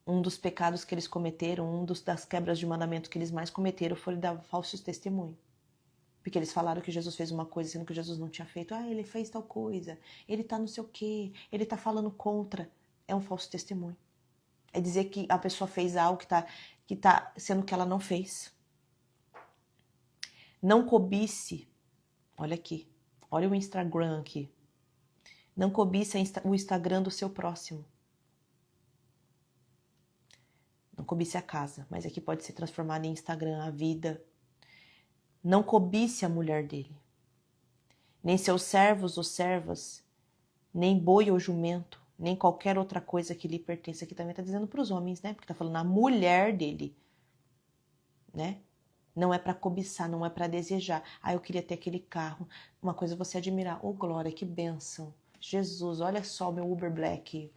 um dos pecados que eles cometeram, das quebras de mandamento que eles mais cometeram foi dar falsos testemunhos. Porque eles falaram que Jesus fez uma coisa, sendo que Jesus não tinha feito. Ele fez tal coisa, ele tá não sei o quê, ele tá falando contra. É um falso testemunho. É dizer que a pessoa fez algo que tá sendo que ela não fez. Não cobice. Olha aqui. Olha o Instagram aqui. Não cobice o Instagram do seu próximo. Não cobice a casa, mas aqui pode ser transformado em Instagram, a vida. Não cobice a mulher dele. Nem seus servos ou servas, nem boi ou jumento, nem qualquer outra coisa que lhe pertence. Aqui também está dizendo para os homens, né? Porque está falando a mulher dele, né? Não é para cobiçar, não é para desejar. Eu queria ter aquele carro. Uma coisa é você admirar. Glória, que bênção. Jesus, olha só o meu Uber Black.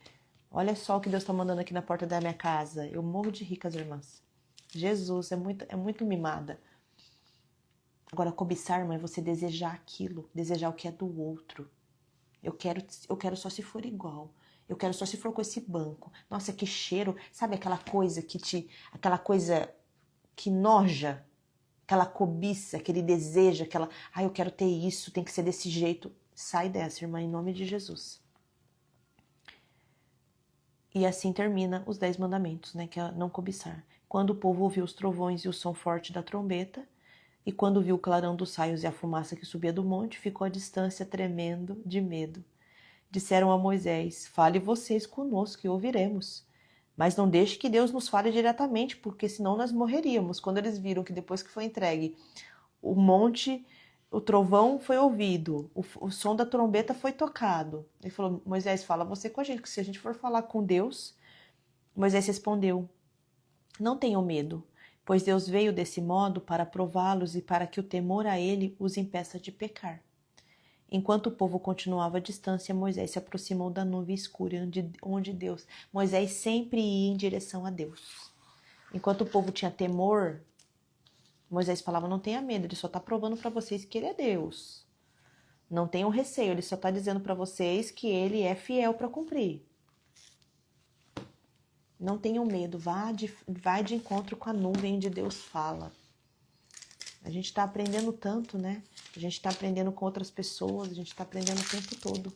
Olha só o que Deus está mandando aqui na porta da minha casa. Eu morro de ricas irmãs. Jesus, é muito mimada. Agora, cobiçar, irmã, é você desejar aquilo. Desejar o que é do outro. Eu quero só se for igual. Eu quero só se for com esse banco. Nossa, que cheiro. Sabe aquela coisa aquela coisa que noja? Aquela cobiça, aquele desejo, eu quero ter isso, tem que ser desse jeito. Sai dessa, irmã, em nome de Jesus. E assim termina os 10 mandamentos, né, que é não cobiçar. Quando o povo ouviu os trovões e o som forte da trombeta, e quando viu o clarão dos raios e a fumaça que subia do monte, ficou à distância tremendo de medo. Disseram a Moisés: fale vocês conosco e ouviremos. Mas não deixe que Deus nos fale diretamente, porque senão nós morreríamos. Quando eles viram que depois que foi entregue o monte, o trovão foi ouvido, o som da trombeta foi tocado. Ele falou: Moisés, fala você com a gente, que se a gente for falar com Deus... Moisés respondeu: não tenham medo, pois Deus veio desse modo para prová-los e para que o temor a ele os impeça de pecar. Enquanto o povo continuava à distância, Moisés se aproximou da nuvem escura onde Deus... Moisés sempre ia em direção a Deus. Enquanto o povo tinha temor, Moisés falava: não tenha medo, ele só está provando para vocês que ele é Deus. Não tenham receio, ele só está dizendo para vocês que ele é fiel para cumprir. Não tenham medo, vai de encontro com a nuvem onde Deus fala. A gente está aprendendo tanto, né? A gente está aprendendo com outras pessoas, a gente está aprendendo o tempo todo.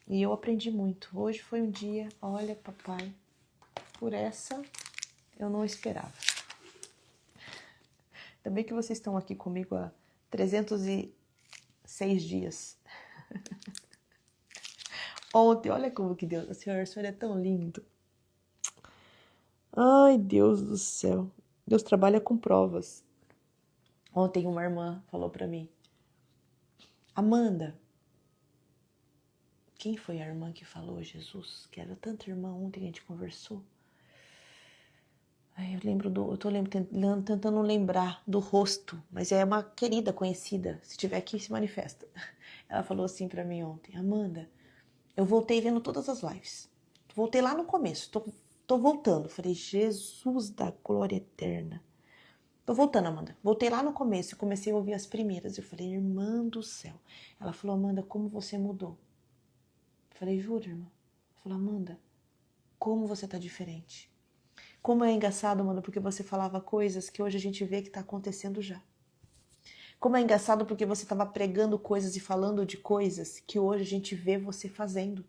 E eu aprendi muito. Hoje foi um dia, olha, papai, por essa eu não esperava. Também que vocês estão aqui comigo há 306 dias. Ontem, olha como que Deus... O Senhor é tão lindo. Ai, Deus do céu. Deus trabalha com provas. Ontem uma irmã falou pra mim: Amanda, quem foi a irmã que falou, Jesus? Que era tanta irmã ontem que a gente conversou. Eu tô tentando lembrar do rosto, mas é uma querida conhecida. Se tiver aqui, se manifesta. Ela falou assim pra mim ontem: Amanda, eu voltei vendo todas as lives. Voltei lá no começo, tô voltando. Falei: Jesus da glória eterna. Tô voltando, Amanda. Voltei lá no começo e comecei a ouvir as primeiras. Eu falei: irmã do céu. Ela falou: Amanda, como você mudou? Eu falei: jura, irmã? Ela falou: Amanda, como você tá diferente. Como é engraçado, Amanda, porque você falava coisas que hoje a gente vê que tá acontecendo já. Como é engraçado porque você estava pregando coisas e falando de coisas que hoje a gente vê você fazendo.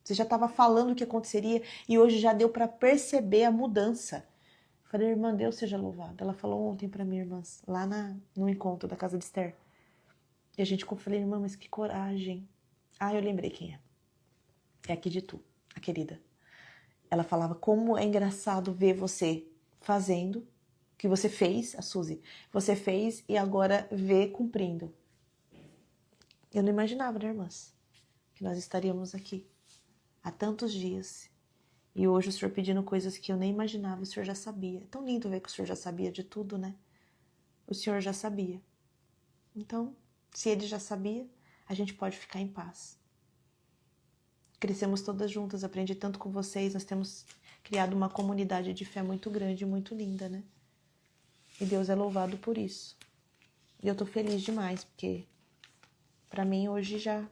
Você já estava falando o que aconteceria e hoje já deu para perceber a mudança. Eu falei: irmã, Deus seja louvado. Ela falou ontem para mim, irmãs, lá no encontro da casa de Esther. E a gente falei: irmã, mas que coragem. Eu lembrei quem é. É aqui de Tu, a querida. Ela falava: como é engraçado ver você fazendo o que você fez, a Suzy. Você fez e agora vê cumprindo. Eu não imaginava, né, irmãs, que nós estaríamos aqui há tantos dias. E hoje o Senhor pedindo coisas que eu nem imaginava, o Senhor já sabia. É tão lindo ver que o Senhor já sabia de tudo, né? O Senhor já sabia. Então, se Ele já sabia, a gente pode ficar em paz. crescemos todas juntas, aprendi tanto com vocês, nós temos criado uma comunidade de fé muito grande, muito linda, né? E Deus é louvado por isso. E eu tô feliz demais, porque pra mim hoje já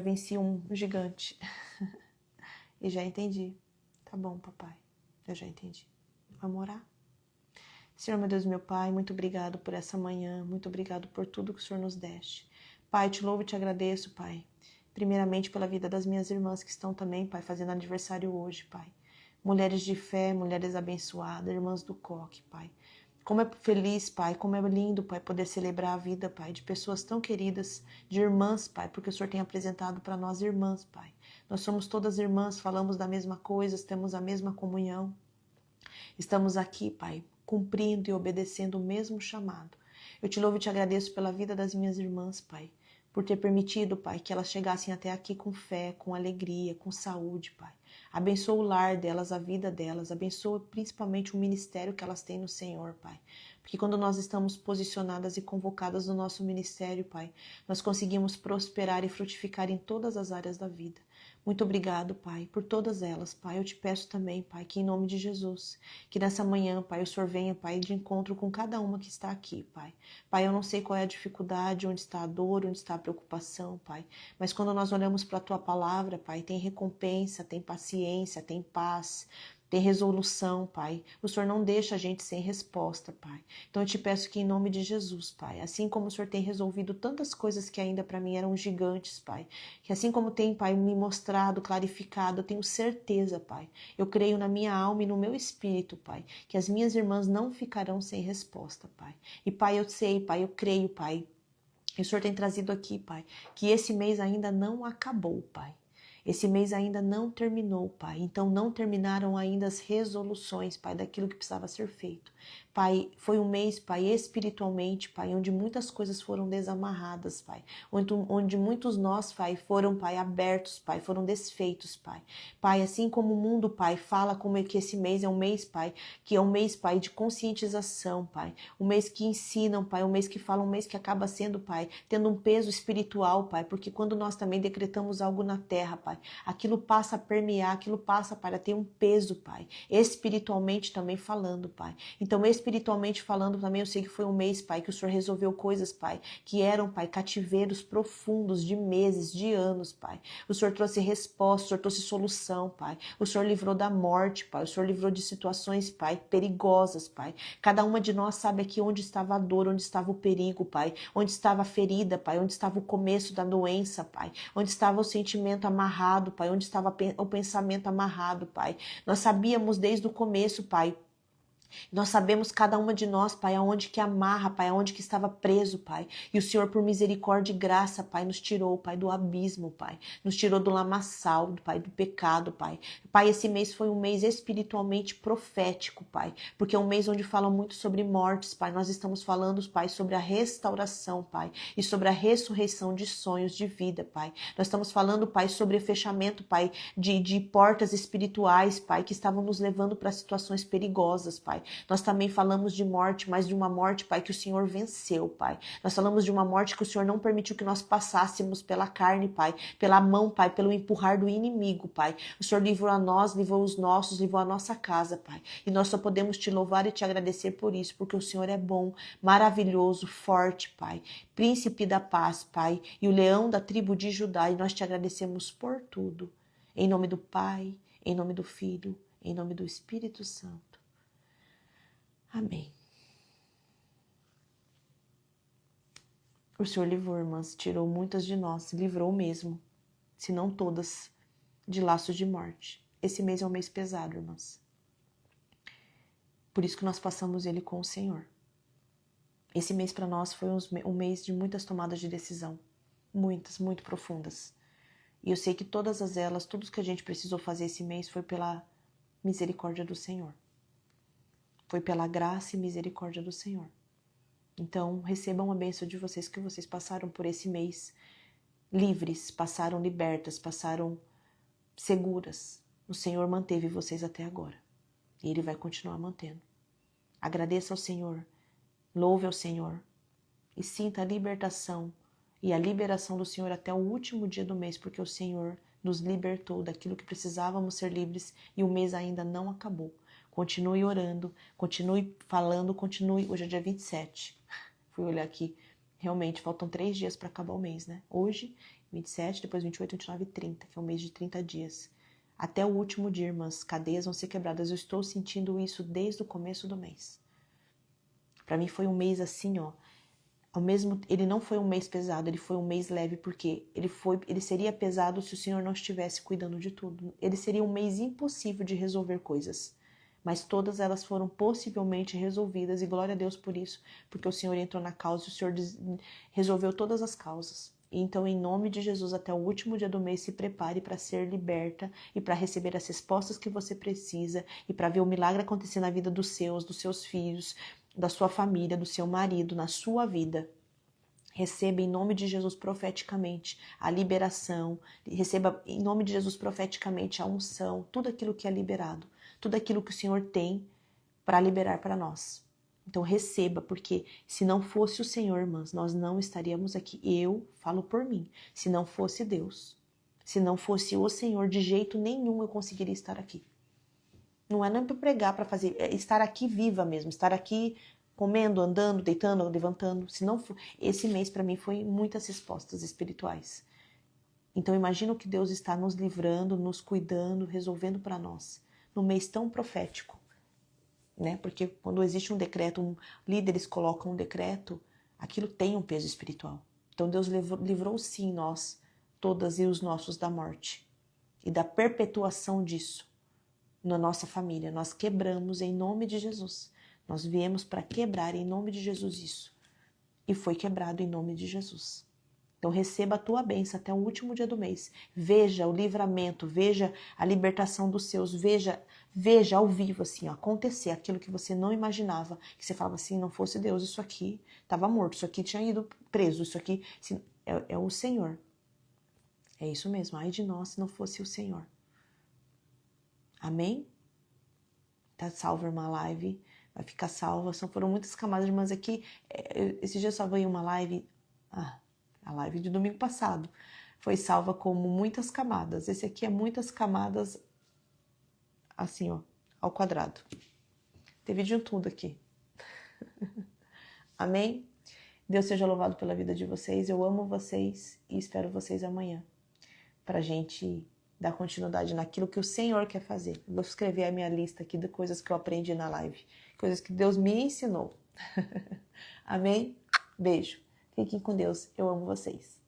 venci um gigante. E já entendi. Tá bom, papai, eu já entendi. Vamos orar? Senhor, meu Deus, meu Pai, muito obrigado por essa manhã, muito obrigado por tudo que o Senhor nos deste. Pai, te louvo e te agradeço, Pai. Primeiramente pela vida das minhas irmãs que estão também, Pai, fazendo aniversário hoje, Pai. Mulheres de fé, mulheres abençoadas, irmãs do coque, Pai. Como é feliz, Pai, como é lindo, Pai, poder celebrar a vida, Pai, de pessoas tão queridas, de irmãs, Pai, porque o Senhor tem apresentado para nós irmãs, Pai. Nós somos todas irmãs, falamos da mesma coisa, temos a mesma comunhão. Estamos aqui, Pai, cumprindo e obedecendo o mesmo chamado. Eu te louvo e te agradeço pela vida das minhas irmãs, Pai, por ter permitido, Pai, que elas chegassem até aqui com fé, com alegria, com saúde, Pai. Abençoa o lar delas, a vida delas, abençoa principalmente o ministério que elas têm no Senhor, Pai. Porque quando nós estamos posicionadas e convocadas no nosso ministério, Pai, nós conseguimos prosperar e frutificar em todas as áreas da vida. Muito obrigado, Pai, por todas elas, Pai. Eu te peço também, Pai, que em nome de Jesus, que nessa manhã, Pai, o Senhor venha, Pai, de encontro com cada uma que está aqui, Pai. Pai, eu não sei qual é a dificuldade, onde está a dor, onde está a preocupação, Pai, mas quando nós olhamos para a Tua palavra, Pai, tem recompensa, tem paciência, tem paz, tem resolução, Pai. O Senhor não deixa a gente sem resposta, Pai. Então eu te peço que em nome de Jesus, Pai, assim como o Senhor tem resolvido tantas coisas que ainda para mim eram gigantes, Pai, que assim como tem, Pai, me mostrado, clarificado, eu tenho certeza, Pai. Eu creio na minha alma e no meu espírito, Pai, que as minhas irmãs não ficarão sem resposta, Pai. E, Pai, eu sei, Pai, eu creio, Pai, e o Senhor tem trazido aqui, Pai, que esse mês ainda não acabou, Pai. Esse mês ainda não terminou, Pai. Então não terminaram ainda as resoluções, Pai, daquilo que precisava ser feito. Pai, foi um mês, Pai, espiritualmente, Pai, onde muitas coisas foram desamarradas, Pai. Onde muitos nós, Pai, foram, Pai, abertos, Pai, foram desfeitos, Pai. Pai, assim como o mundo, Pai, fala como é que esse mês é um mês, Pai, que é um mês, Pai, de conscientização, Pai. Um mês que ensinam, Pai, um mês que fala, um mês que acaba sendo, Pai, tendo um peso espiritual, Pai, porque quando nós também decretamos algo na terra, Pai, aquilo passa a permear, aquilo passa para ter um peso, Pai, espiritualmente também falando, Pai. Então, espiritualmente falando também, eu sei que foi um mês, Pai, que o Senhor resolveu coisas, Pai, que eram, Pai, cativeiros profundos de meses, de anos, Pai. O Senhor trouxe resposta, o Senhor trouxe solução, Pai. O Senhor livrou da morte, Pai. O Senhor livrou de situações, Pai, perigosas, Pai. Cada uma de nós sabe aqui onde estava a dor, onde estava o perigo, Pai. Onde estava a ferida, Pai. Onde estava o começo da doença, Pai. Onde estava o sentimento amarrado, Pai. Onde estava o pensamento amarrado, Pai. Nós sabíamos desde o começo, Pai. Nós sabemos cada uma de nós, Pai, aonde que amarra, Pai, aonde que estava preso, Pai. E o Senhor, por misericórdia e graça, Pai, nos tirou, Pai, do abismo, Pai. Nos tirou do lamaçal, Pai, do pecado, Pai. Pai, esse mês foi um mês espiritualmente profético, Pai. Porque é um mês onde falam muito sobre mortes, Pai. Nós estamos falando, Pai, sobre a restauração, Pai. E sobre a ressurreição de sonhos de vida, Pai. Nós estamos falando, Pai, sobre o fechamento, Pai, de portas espirituais, Pai, que estavam nos levando para situações perigosas, Pai. Nós também falamos de morte, mas de uma morte, Pai, que o Senhor venceu, Pai. Nós falamos de uma morte que o Senhor não permitiu que nós passássemos pela carne, Pai, pela mão, Pai, pelo empurrar do inimigo, Pai. O Senhor livrou a nós, livrou os nossos, livrou a nossa casa, Pai. E nós só podemos te louvar e te agradecer por isso, porque o Senhor é bom, maravilhoso, forte, Pai. Príncipe da paz, Pai, e o leão da tribo de Judá, e nós te agradecemos por tudo. Em nome do Pai, em nome do Filho, em nome do Espírito Santo. Amém. O Senhor livrou, irmãs, tirou muitas de nós, livrou mesmo, se não todas, de laços de morte. Esse mês é um mês pesado, irmãs. Por isso que nós passamos ele com o Senhor. Esse mês para nós foi um mês de muitas tomadas de decisão, muitas, muito profundas. E eu sei que todas elas, tudo que a gente precisou fazer esse mês foi pela misericórdia do Senhor. Foi pela graça e misericórdia do Senhor. Então, recebam a bênção de vocês, que vocês passaram por esse mês livres, passaram libertas, passaram seguras. O Senhor manteve vocês até agora. E Ele vai continuar mantendo. Agradeça ao Senhor, louve ao Senhor e sinta a libertação e a liberação do Senhor até o último dia do mês, porque o Senhor nos libertou daquilo que precisávamos ser livres e o mês ainda não acabou. Continue orando, continue falando, continue. Hoje é dia 27. Fui olhar aqui. Realmente, faltam 3 dias para acabar o mês, né? Hoje, 27, depois 28, 29 e 30, que é um mês de 30 dias. Até o último dia, irmãs, cadeias vão ser quebradas. Eu estou sentindo isso desde o começo do mês. Para mim foi um mês assim, ó. Ele não foi um mês pesado, ele foi um mês leve, porque ele seria pesado se o Senhor não estivesse cuidando de tudo. Ele seria um mês impossível de resolver coisas. Mas todas elas foram possivelmente resolvidas, e glória a Deus por isso, porque o Senhor entrou na causa e o Senhor resolveu todas as causas. Então, em nome de Jesus, até o último dia do mês, se prepare para ser liberta e para receber as respostas que você precisa e para ver o milagre acontecer na vida dos seus filhos, da sua família, do seu marido, na sua vida. Receba em nome de Jesus profeticamente a liberação, receba em nome de Jesus profeticamente a unção, tudo aquilo que é liberado, tudo aquilo que o Senhor tem para liberar para nós. Então receba, porque se não fosse o Senhor, irmãs, nós não estaríamos aqui. Eu falo por mim, se não fosse Deus, se não fosse o Senhor, de jeito nenhum eu conseguiria estar aqui. Não é nem para pregar, para fazer, é estar aqui viva mesmo, estar aqui comendo, andando, deitando, levantando. Se não for, esse mês para mim foi muitas respostas espirituais. Então imagina o que Deus está nos livrando, nos cuidando, resolvendo para nós, num mês tão profético, né? Porque quando existe um decreto, líderes colocam um decreto, aquilo tem um peso espiritual. Então Deus livrou sim nós, todas e os nossos da morte e da perpetuação disso na nossa família. Nós quebramos em nome de Jesus. Nós viemos para quebrar em nome de Jesus isso. E foi quebrado em nome de Jesus. Então receba a tua bênção até o último dia do mês. Veja o livramento, veja a libertação dos seus, veja ao vivo assim, ó, acontecer aquilo que você não imaginava, que você falava assim, não fosse Deus, isso aqui estava morto, isso aqui tinha ido preso, isso aqui é o Senhor. É isso mesmo, ai de nós se não fosse o Senhor. Amém? Tá salva uma live, vai ficar salva. Foram muitas camadas, mas aqui, esse dia eu salvei uma live, a live de domingo passado, foi salva como muitas camadas. Esse aqui é muitas camadas, assim, ó, ao quadrado. Teve de um tudo aqui. Amém? Deus seja louvado pela vida de vocês. Eu amo vocês e espero vocês amanhã, pra gente dar continuidade naquilo que o Senhor quer fazer. Vou escrever a minha lista aqui de coisas que eu aprendi na live. Coisas que Deus me ensinou. Amém? Beijo. Fiquem com Deus. Eu amo vocês.